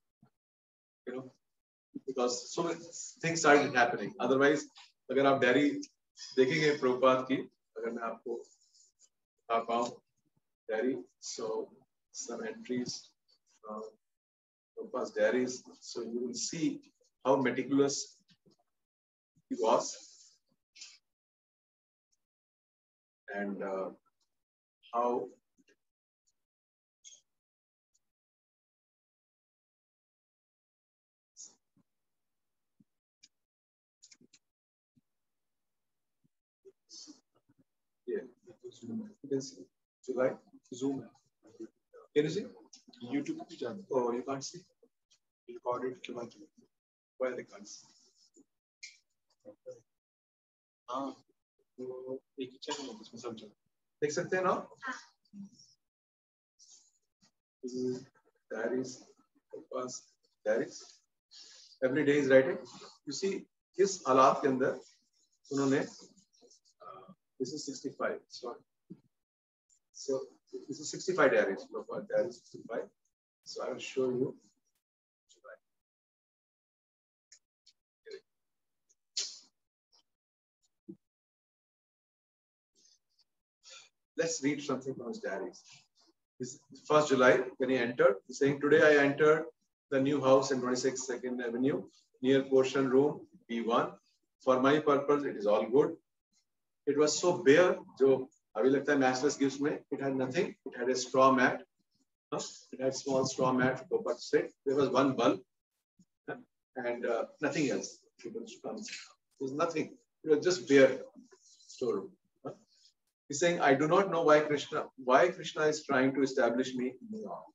Speaker 1: because so things started happening. Otherwise अगर आप डायरी देखेंगे प्रभुपाद की, अगर मैं आपको बता पाऊं diary, so some entries from Prabhupada's diaries, so you will see how meticulous he was, and how you can see July Zoom. Can you see?
Speaker 2: YouTube पे जाना.
Speaker 1: Oh, you can't see.
Speaker 2: Recorded के बाद.
Speaker 1: Why they can't see?
Speaker 2: हाँ, तो एक ही channel है जिसमें सब चल.
Speaker 1: देख सकते हैं ना? Diaries, diaries. Every day is writing. You see, किस हालात के अंदर उन्होंने this is 65. So this is 65 diaries. Diary 65. So I will show you. Let's read something from his diaries. This 1st July, when he entered, he's saying, today I entered the new house in 26 2nd Avenue, near portion room B1. For my purpose, it is all good. It was so bare, जो अभी लगता है matchless gifts में, it had nothing. It had a straw mat. It had small straw mat for Prabhupada to sit. There was one bulb. and nothing else. People should come. There's nothing. It was just bare storeroom. He's saying, I do not know why Krishna is trying to establish me in New York.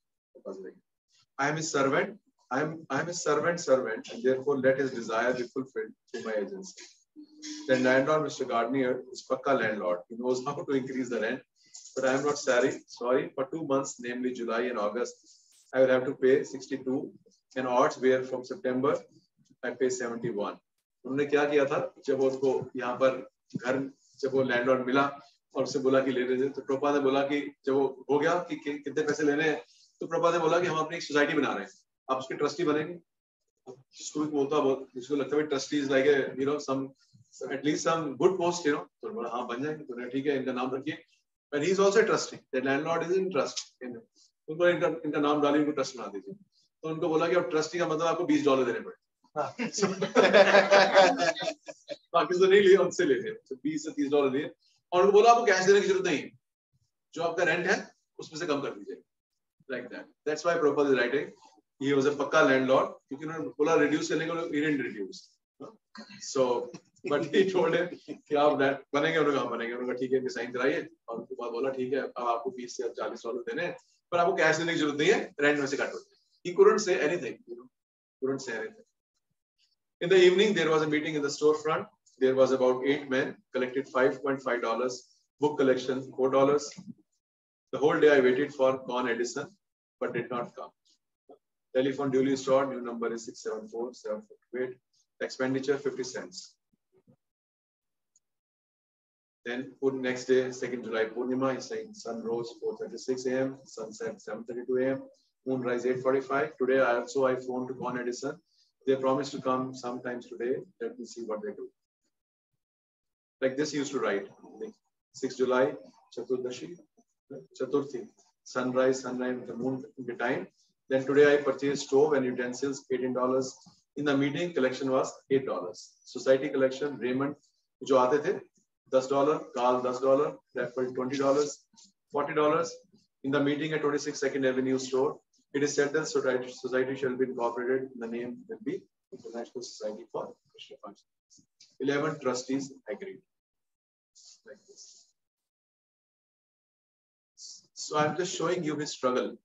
Speaker 1: I am his servant. I am his servant, and therefore let his desire be fulfilled through my agency. The landlord, Mr. Gardner, is Pakka landlord. He knows how to increase the rent, but I am not sorry. For 2 months, namely July and August, I will have to pay 62, and odds where from September I pay 71. उन्होंने क्या किया था जब उसको यहाँ पर घर जब वो लैंडलॉर्ड मिला और उससे बोला कि ले रहे थे तो प्रभुपाद ने बोला कि जब वो हो गया कि कितने पैसे लेने हैं तो प्रभुपाद ने बोला कि हम अपनी एक सोसाइटी बना रहे हैं आप उसके ट्रस्टी बनेंगे जिसको भी बोलता जिसको लगता है trustee is like some at least some good post तो बोला हाँ बन जाएंगे तो ठीक है इनका नाम रखिए but he is also trusting the landlord is in trust उनको इनका नाम डालिए उनको ट्रस्ट बना दीजिए तो उनको बोला कि अब ट्रस्टी का मतलब आपको $20 देने पड़े बाकी तो नहीं लिए उनसे ले लिए तो $20 से $30 लिए और उनको बोला आपको कैश देने की जरूरत नहीं है जो आपका रेंट है उसमें से कम कर दीजिए like that that's why Prabhupada is writing he was a pakka landlord क्योंकि उन्होंने बोला reduce करने को he didn't reduce so but he told him कि आप बनेंगे उन्होंने कहा बनेंगे उन्होंने ठीक है साइन कराइए और उसके बाद बोला ठीक है अब आपको $20 से $40 देने हैं पर आपको कैश देने की जरूरत नहीं है रेंट में से काट दो he couldn't say anything couldn't say anything. In the evening, there was a meeting in the storefront. There was about 8 men, collected $5.5, book collection $4. The whole day I waited for Con Edison, but did not come. Telephone duly stored, new number is 674-748. Expenditure 50 cents. Then next day, 2nd July Purnima, he's saying sun rose 4:36 a.m., sunset 7:32 a.m., moon rise 8:45. Today I phoned to Con Edison. They promised to come sometimes today. Let me see what they do. Like this, he used to write. 6th July, Chaturthi, sunrise, the moon in the time. Then today I purchased stove and utensils, $18. In the meeting, collection was $8. Society collection, Raymond, जो आते थे, $10, Carl $10, Raffle $20, $40. In the meeting at 26 2nd Avenue store, it is said that society shall be incorporated. The name will be International Society for Krishna Consciousness. 11 trustees agreed. Like this. So I'm just showing you his struggle.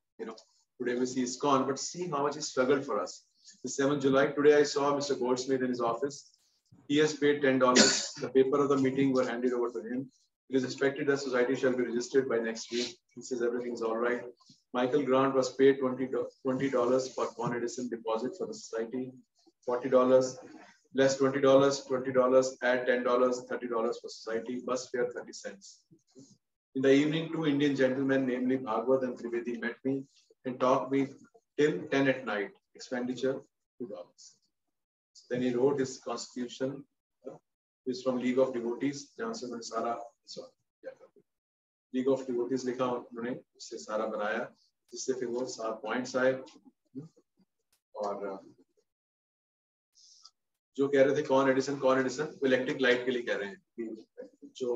Speaker 1: Today we see ISKCON, but see how much he struggled for us. The 7th July, today I saw Mr. Goldsmith in his office. He has paid $10. The paper of the meeting were handed over to him. It is expected that society shall be registered by next week. He says everything is all right. Michael Grant was paid $20 for Con Edison deposit for the society, $40, less $20, add $10, $30 for society, bus fare 30 cents. In the evening, 2 Indian gentlemen, namely Bhagavad and Trivedi, met me and talked me till 10 at night. Expenditure $2. Then he wrote his constitution. This is from League of Devotees. League of Devotees लिखा उन्होंने उससे सारा बनाया जिससे फिर वो 7 points आए और जो कह रहे थे कॉन एडिसन वो इलेक्ट्रिक लाइट के लिए कह रहे हैं जो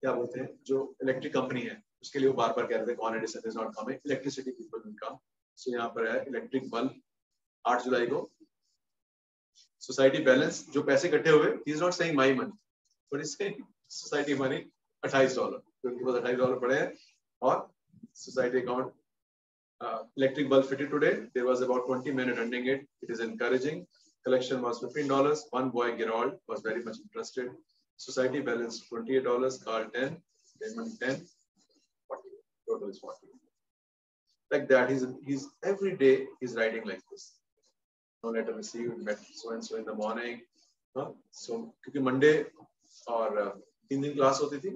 Speaker 1: क्या बोलते हैं जो इलेक्ट्रिक कंपनी है उसके लिए वो बार-बार कह रहे थे Con Edison is not coming electricity people will come so यहाँ पर है इलेक्ट्रिक बल्ब 8 जुलाई को सोसाइटी बैलेंस जो पैसे इकट्ठे हुए he is not saying my money but is saying society money $28 तो उनके पास $28 पड़े हैं और society account electric bulb fitted today. There was about 20 men attending it. It is encouraging. Collection was $15. One boy, Gerald, was very much interested. Society balance $28. Carl 10. Raymond 10. 40. Total is 40. Like that. He's every day he's writing like this. No letter received. Met so and so in the morning. So क्योंकि Monday और 3 दिन class होती थी.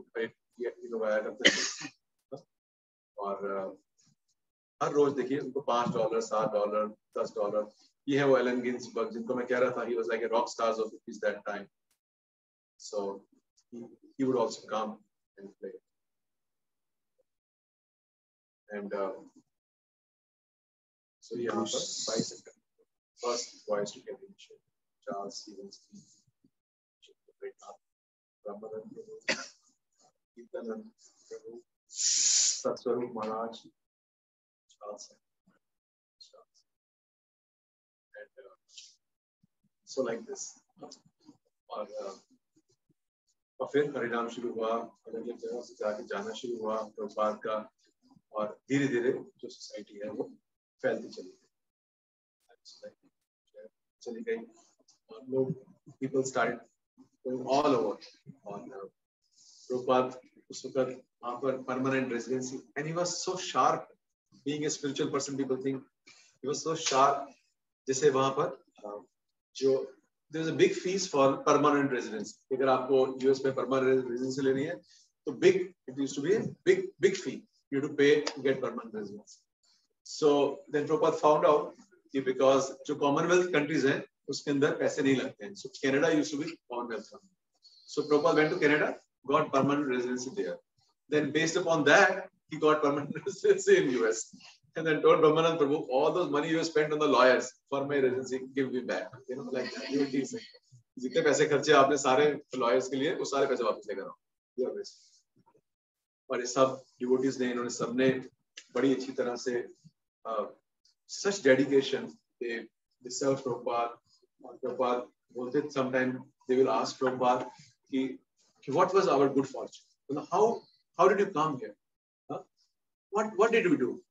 Speaker 1: आया करते थे. और हर रोज देखिए उनको $5, $7, $10 ये है वो एलन गिन्सबर्ग जिनको मैं कह रहा था he was like a rock stars of his that time so he would also come and play and so यहाँ पर 5 September first voice to get initiated Charles Stevens Ramadan Ketanand Satswarup Maharaj So like this. और फिर परिणाम शुरू हुआ, अलग अलग जगह से जाके जाना शुरू हुआ प्रभुपाद का, और धीरे धीरे जो सोसाइटी है वो फैलती चली गई और लोग people started going all over. और प्रभुपाद उस वक्त वहाँ पर permanent residency, and he was so sharp. Being a spiritual person, people think he was so sharp. जैसे वहाँ पर जो there is a big fees for permanent residence. अगर आपको US में permanent residence लेनी है तो it used to be a big fee you have to pay to get permanent residence. So then Prabhupada found out कि because जो Commonwealth countries हैं उसके अंदर पैसे नहीं लगते हैं. So Canada used to be Commonwealth country. So Prabhupada went to Canada, got permanent residency there. Then based upon that he got permanent residency in US. And then told Brahmanand Prabhu, all those money you spent on the lawyers for my residency, give me back. You know, like that. जितने पैसे खर्चे आपने सारे lawyers के लिए, वो सारे पैसे वापस लेकर आओ. और ये सब devotees ने, इन्होंने सबने बड़ी अच्छी तरह से such dedication, they serve Prabhupada. और Prabhupada बोलते, sometimes they will ask Prabhupada कि what was our good fortune? How did you come here? Huh? What did we do?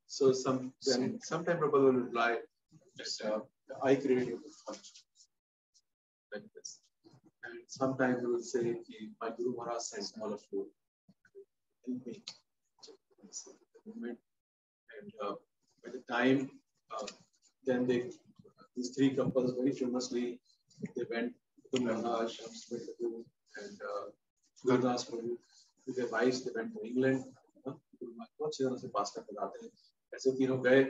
Speaker 1: So sometimes Prabhupada will reply, I created your fortune. Like this. And sometimes he will say, my Guru Maharaj sends all of you. Help me. And by the time, then these three couples very famously, they went to Maharaj, and Gurgaon Prabhu. With their wives, they went to England. बहुत अच्छी तरह से पास करके लाते हैं. ऐसे तीनों गए,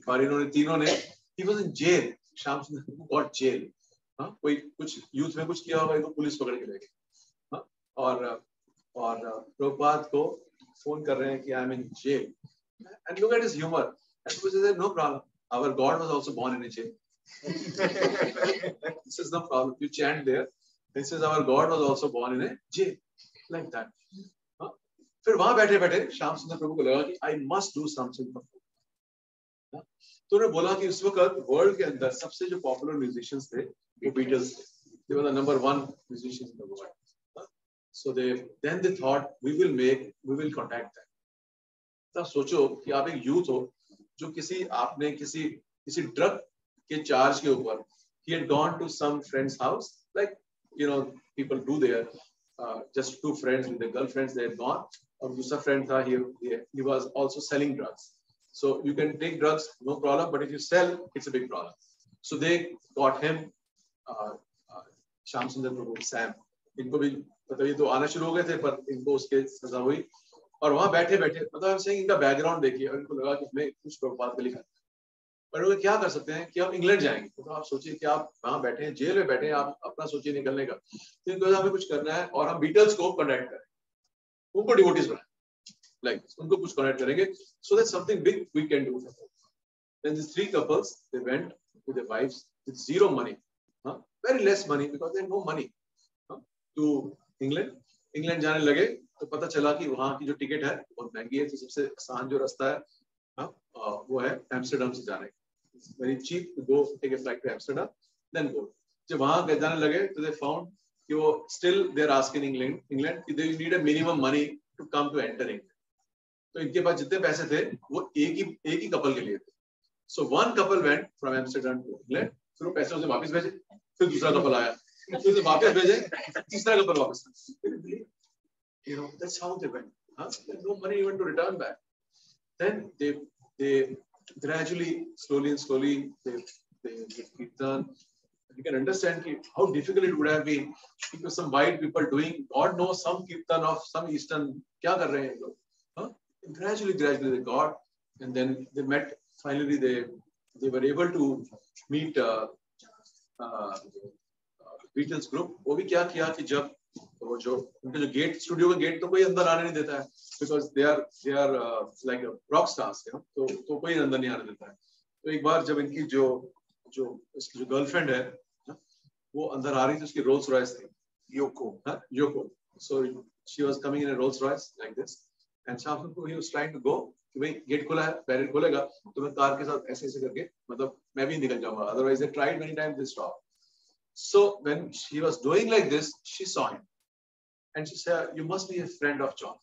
Speaker 1: और इन्होंने तीनों ने, he was in jail. शाम से got jail. कोई कुछ यूथ में कुछ किया होगा, इनको पुलिस पकड़ के ले गई. और प्रभुपाद को फोन कर रहे हैं कि I am in jail. And look at his humor. And he says, no problem. Our God was also born in a jail. This is no problem. You chant there. This is our God was also born in a jail. Like that. फिर वहां बैठे बैठे श्याम सुंदर प्रभु को लगा कि I must do something for food. तो उन्होंने बोला कि उस वक्त वर्ल्ड के अंदर सबसे जो पॉपुलर म्यूजिशियंस थे वो बीटल्स थे. They were the number one musicians in the world. So then they thought we will contact them. तब सोचो कि आप एक यूथ हो जो आपने किसी ड्रग के चार्ज के ऊपर, he had gone to some friend's house, like people do there, just two friends with their girlfriends, they had gone. और दूसरा friend था, he was also selling drugs. So you can take drugs, no problem, but if you sell, it's a big problem. So they got him, Shyam सुंदर प्रभु, Sam. इनको भी मतलब ये तो आना शुरू हो गए थे, पर इनको उसके सजा हुई. और वहां बैठे बैठे मतलब हम इनका बैकग्राउंड देखिए, और इनको लगा कि हमें कुछ प्रभुपाद के लिखा. पर वो क्या कर सकते हैं कि हम इंग्लैंड जाएंगे. तो आप सोचिए कि आप वहां बैठे हैं, जेल में बैठे हैं, आप अपना सोचिए निकलने का. तो इनको हमें कुछ करना है और हम बीटल्स को कनेक्ट करें, उनको डिवोटीज बनाए, like उनको कुछ कनेक्ट करेंगे, so that's something big we can do. Then these three couples, they went with their wives with zero money, very less money because they had no money, to England. England जाने लगे तो पता चला कि वहां की जो टिकट है बहुत महंगी है. तो सबसे आसान जो रास्ता है वो है एम्स्टर्डम से जाने का. Very cheap to go, take a flight to Amsterdam, then go. जब वहां जाने लगे तो दे फाउंड कि वो still they are asking England कि they need a minimum money to come to enter England. तो इनके पास जितने पैसे थे वो एक ही कपल के लिए थे. So one couple went from Amsterdam to England. फिर वो पैसे उसे वापस भेजे, फिर दूसरा कपल आया, फिर उसे वापस भेजे, तीसरा कपल वापस. That's how they went. No money even to return back. Then they gradually, slowly and slowly, they kirtan. You can understand how difficult it would have been because some white people doing God knows some kirtan of some Eastern. क्या कर रहे हैं लोग? Gradually they got, and then they met. Finally, they were able to meet Beatles group. वो भी क्या किया कि जब तो जो उनके जो गेट, स्टूडियो का गेट तो कोई अंदर आने नहीं देता है, because they are like rock stars, तो कोई अंदर नहीं आने देता है. तो एक बार जब इनकी जो गर्लफ्रेंड है वो अंदर आ रही थी, उसकी रोल्स रॉयस थी, Yoko. So she was coming in a Rolls Royce like this, and शाम को he was trying to go, कि भाई गेट खुला है, बैरियर खोलेगा तो मैं कार के साथ ऐसे ऐसे करके मतलब मैं भी निकल जाऊंगा. Otherwise they tried many times, they stopped. So when she was doing like this, she saw him and she said, "You must be a friend of John."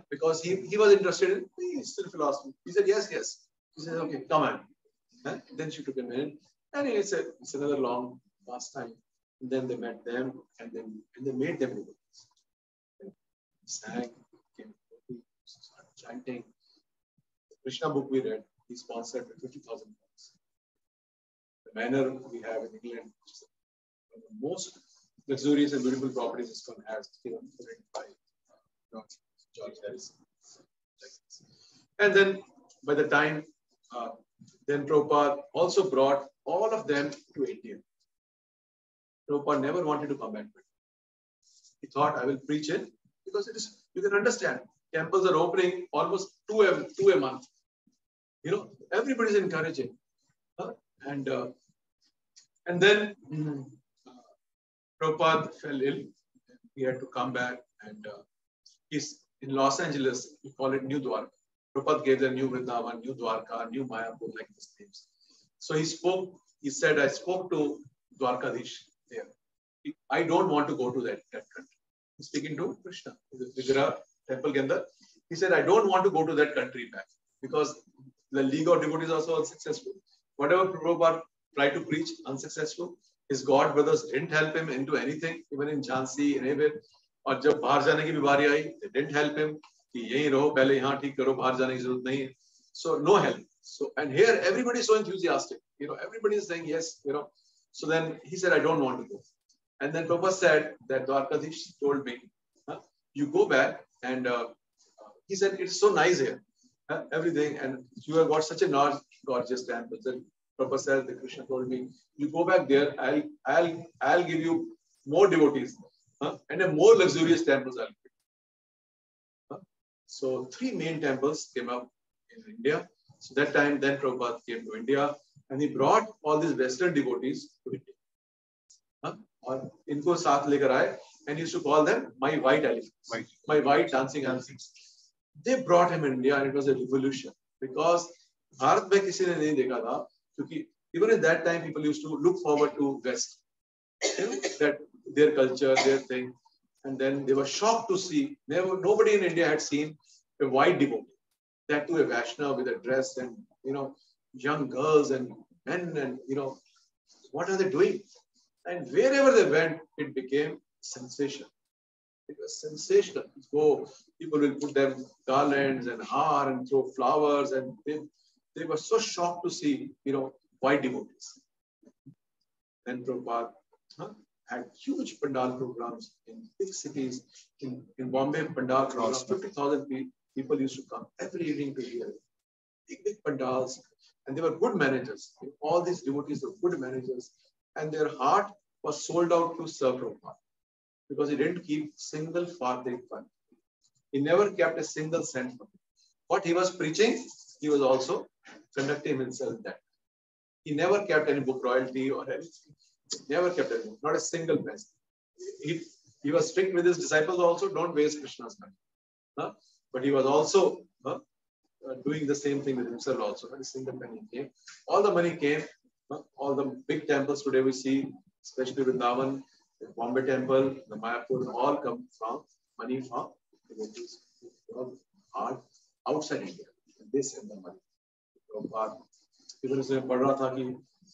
Speaker 1: Because he was interested in still philosophy. He said, "Yes, yes." He said, "Okay, come on." Then she took him in, and it's another long past time. And then they met them, and they made them do this. Sang, started chanting. The Krishna book we read, he sponsored with 50,000 bucks. The manor we have in England, which is one of the most luxurious and beautiful properties ISKCON has, rented by George Harrison. And then by the time, then Prabhupada also brought all of them to India. Prabhupada never wanted to come back. He thought, I will preach it because it is, you can understand, temples are opening almost two a month. Everybody is encouraging. And then Prabhupada fell ill. He had to come back, and he's in Los Angeles. We call it New Dwarka. Prabhupada gave them New Vrindavan, New Dwarka, New Mayapur, like these names. So he said, I spoke to Dwarkadish there. I don't want to go to that country. He's speaking to Krishna, the Vigraha temple Gandhar. He said, I don't want to go to that country back because the League of Devotees is also unsuccessful. Whatever Prabhupada tried to preach, unsuccessful. His God brothers didn't help him into anything, even in Jhansi, anywhere. और जब बाहर जाने की भी बारी आई, they didn't help him. कि यहीं रहो, पहले यहाँ ठीक करो, बाहर जाने की जरूरत नहीं है. So no help. So and here everybody is so enthusiastic. Everybody is saying yes. So then he said, I don't want to go. And then Prabhupada said that Dwarkadish told me, you go back, and he said it's so nice here, everything, and you have got such a large, gorgeous temple. Then Prabhupada said, the Krishna told me, you go back there, I'll give you more devotees, and a more luxurious temples I'll give. So 3 main temples came up in India. So that time, then Prabhupada came to India, and he brought all these Western devotees to India. और इनको साथ लेकर आए, and he used to call them my white elephants, my white dancing elephants. They brought him in India, and it was a revolution because Bharat में किसी ने नहीं देखा था, क्योंकि even in that time people used to look forward to West, that their culture, their thing, and then they were shocked to see nobody in India had seen a white devotee, that too a Vaishnava with a dress, and young girls and men, and what are they doing? And wherever they went, it became sensation. It was sensational. So people will put them garlands and har and throw flowers, and they were so shocked to see, white devotees. Then Prabhupada had huge pandal programs in big cities. In Bombay, pandal programs, 50,000 people used to come every evening to hear it. Big pandals, and they were good managers. All these devotees were good managers, and their heart was sold out to serve Prabhupada because he didn't keep single farthing fund. He never kept a single cent from it. What he was preaching, he was also conducting himself that. He never kept any book royalty or anything. Never kept anything, not a single penny. He was strict with his disciples also, don't waste Krishna's money. But he was also doing the same thing with himself also. Not a single penny came. All the money came. All the big temples today we see, especially Vrindavan, the Bombay temple, the Mayapur, all come from money from devotees who are outside India. They send the money.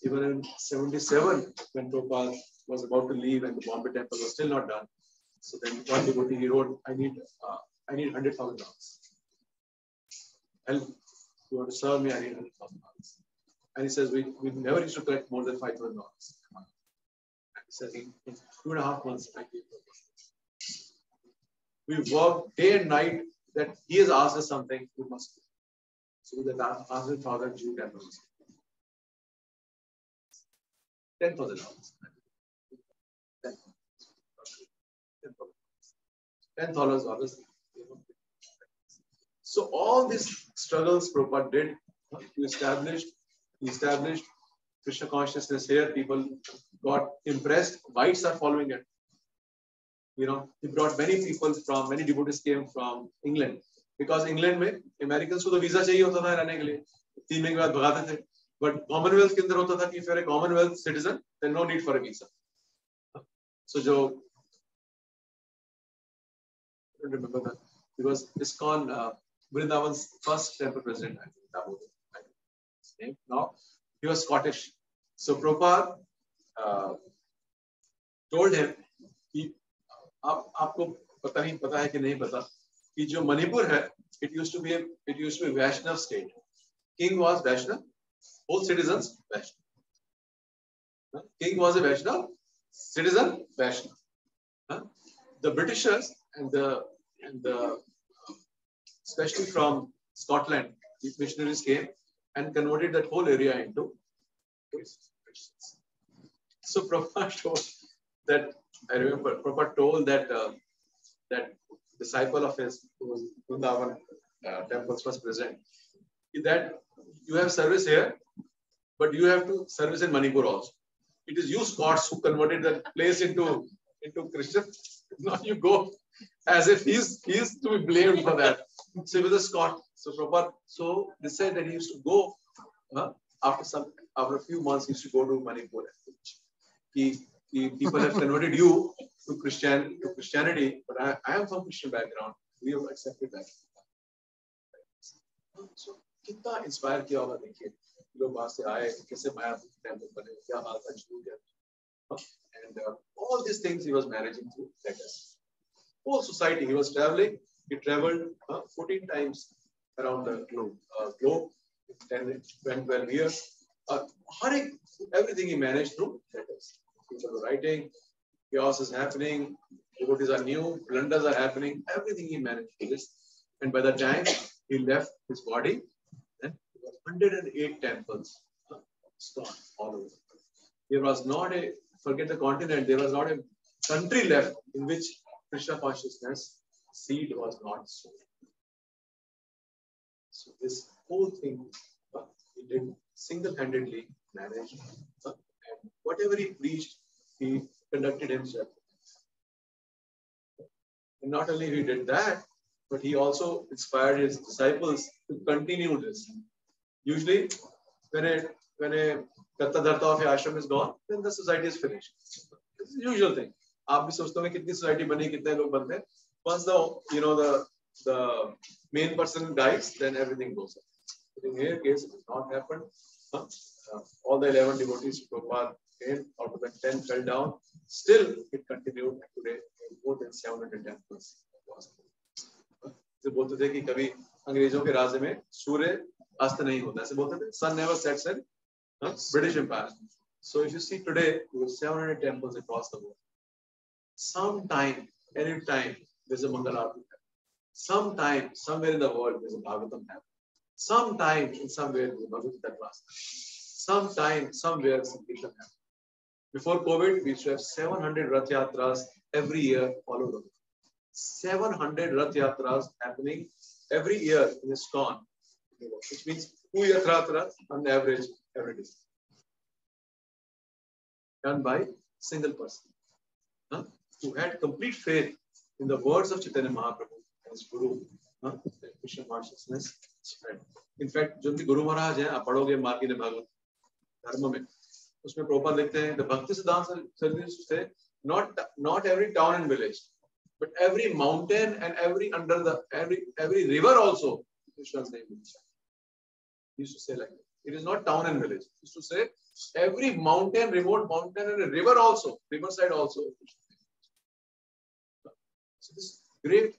Speaker 1: Even in 77, when Prabhupada was about to leave and the Bombay temple was still not done, so then one devotee he wrote, I need $100,000. Help, you want to serve me, I need $100,000. And he says, we never used to collect more than $5,000. He says, in 2.5 months, I gave we worked day and night that he has asked us something, we must do. So that $100,000 Jew temples. $10,000. $10,000. So all these struggles Prabhupada did to establish Krishna consciousness here. People got impressed. Whites are following it. He brought many people many devotees came from England because England में American को तो visa चाहिए होता था रहने के लिए, 3 महीने के बाद भगाते थे, बट कॉमनवेल्थ के अंदर होता था कि फिर Commonwealth citizen then no need for a visa. So जो remember that because ISKCON Vrindavan's first temple president, I think that was his name. Now he was Scottish, so Prabhupada told him कि आपको पता है कि नहीं पता कि जो मणिपुर है, it used to be Vaishnav state. King was Vaishnav, all citizens Vaishnav. King was a Vaishnav, citizen Vaishnav. The Britishers and the especially from Scotland, the missionaries came and converted that whole area into Christians. So Prabhupada told that, I remember Prabhupada told that that disciple of his who was Vrindavan temples was present, that you have service here, but you have to service in Manipur also. It is you Scots who converted that place into Christian. Now you go as if he's to be blamed for that. So he was a Scot. So Prabhupada, so they said that he used to go after a few months he used to go to Manipur. People have converted you to Christianity, but I am from Christian background. We have accepted that. So कितना inspire किया होगा देखिए, लोग वहां से आए, कैसे माया temple बने, क्या हाल था शुरू किया, and all these things he was managing through letters. Whole society, he was traveling. He traveled 14 times around the globe, 12 years. Everything he managed through letters. People were writing, chaos is happening, devotees are new, blunders are happening, everything he managed to this. And by the time he left his body, then there were 108 temples all over. There was not forget the continent, there was not a country left in which Krishna consciousness seed was not sown. So this whole thing he did single-handedly manage, and whatever he preached, he conducted himself. And not only he did that, but he also inspired his disciples to continue this. Usually, when a Katta Dharta of a ashram is gone, then the society is finished. It's the usual thing. आप भी सोचते हो कितनी society बनी, कितने लोग बनते हैं. Once the main person dies, then everything goes up. But in here case, it has not happened. All the 11 devotees of Prabhupada came, out of the 10 fell down. Still, it continued today. More than 700 temples. बोलते थे कि कभी अंग्रेजों के राज्य में सूर्य अस्त नहीं होता, ऐसे बोलते थे. Sun never sets in British Empire. So if you see today, there are 700 temples across the world. Sometime, anytime, there's a Mangal Aarti. Sometime, somewhere in the world, there's a Bhagavatam happening. Sometime, in somewhere, there's a Bhagavad Gita class. Sometime, somewhere, some Kirtan happening. Before COVID, we used to have 700 Rath Yatras every year all over the world. 700 Rath Yatras happening every year in ISKCON, which means 2 Rath Yatras on average every day. Done by single person who had complete faith in the words of Chaitanya Mahaprabhu and his Guru, Krishna consciousness spread. In fact, जो उनके गुरु महाराज हैं, आप पढ़ोगे मार्गी ने भागवत धर्म में, उसमें प्रभुपाद लिखते हैं, the Bhakti Siddhanta service say not every town and village, but every mountain and every river also Krishna's name is. He used to say like that. It is not town and village. He used to say every mountain, remote mountain, and a river also, riverside also. So this great,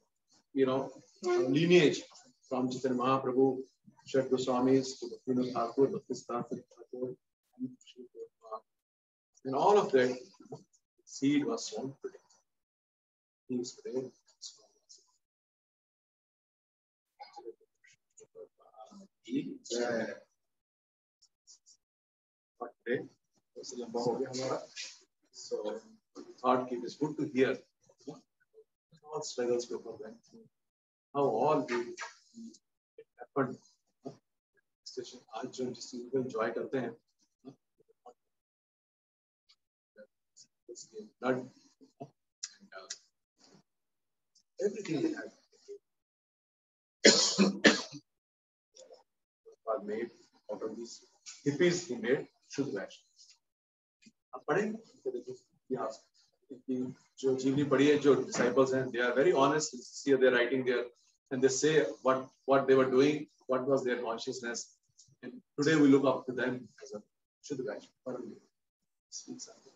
Speaker 1: lineage from Chaitanya Mahaprabhu, Shad Goswamis, to Bhaktivinoda Thakur, Bhaktisiddhanta Thakur, and all of that seed was sown today. He is praying. So thought it is good to hear all struggles people went through, how all it happened. आज जो जिस चीज को enjoy करते हैं, blood and everything they had. are made out of these hippies. He made Shuddha Vaishnav. आप पढ़ें जो जीवनी पढ़ी है, जो disciples हैं, they are very honest, sincere. They are writing there and they say what they were doing, what was their consciousness, and today we look up to them as a Shuddha Vaishnav. Speak something.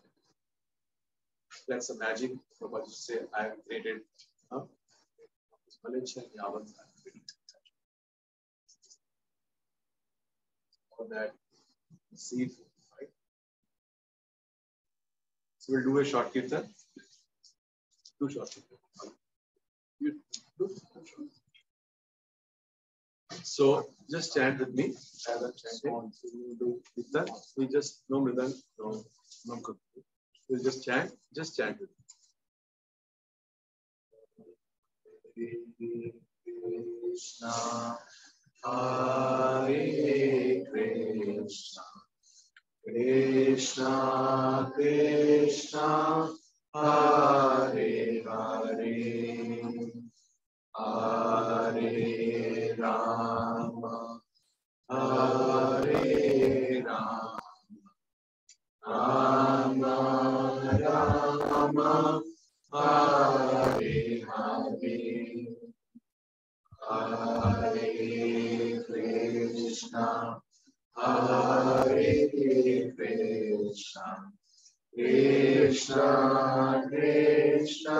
Speaker 1: That's a magic. Prabhupada used to say, I have created knowledge and Yavan. For that seed, right? So we'll do a short kirtan. Two short kirtan. So just chant with me. As I'm chanting, we'll do kirtan. We just no mridang, no kut. We'll just chant with me. Krishna, Hare Krishna, Krishna Krishna, Hare Hare, Hare Rama, Hare Rama, Rama Rama, Hare Hare, Hare Krishna, Hare Krishna, Krishna Krishna,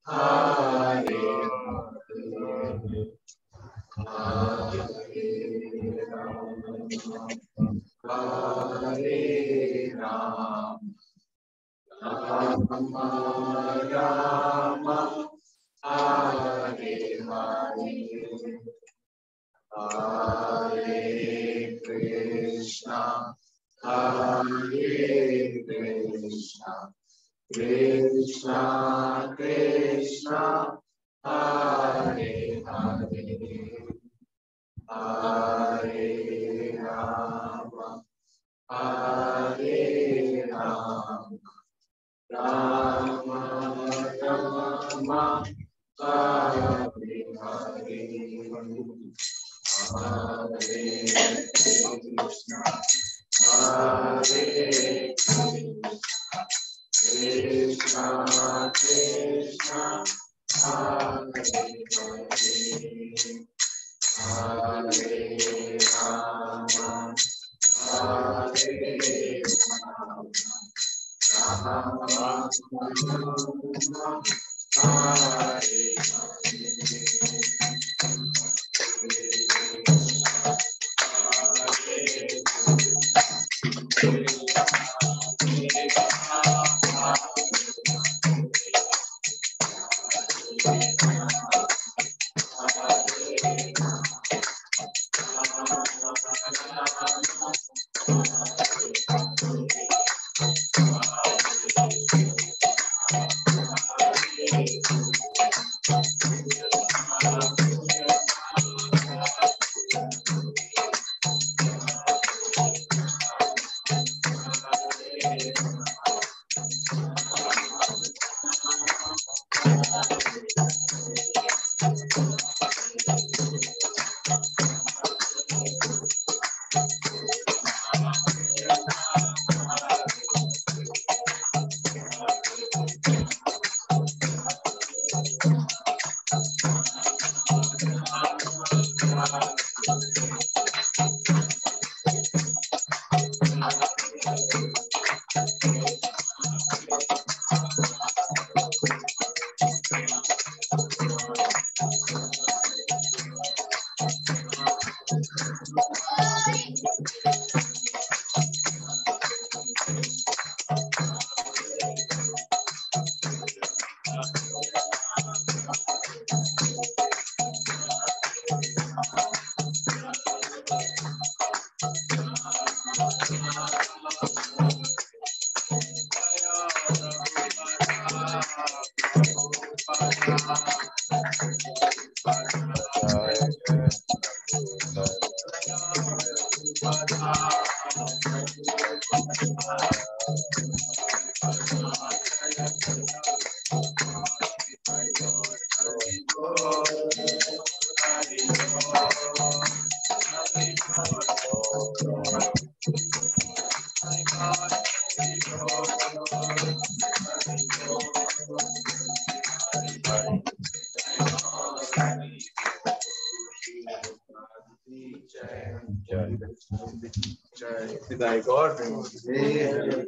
Speaker 1: Hare Hare, Hare Rama, Rama Rama, Hare Hare, Hare Krishna, Hare Krishna, Krishna Krishna, Hare Hare, Hare Rama, Hare Rama, Rama Rama, Hare Hare, Hare Krishna, Hare Krishna, Krishna Hare Hare, Hare Rama, Hare Rama, Did I got it?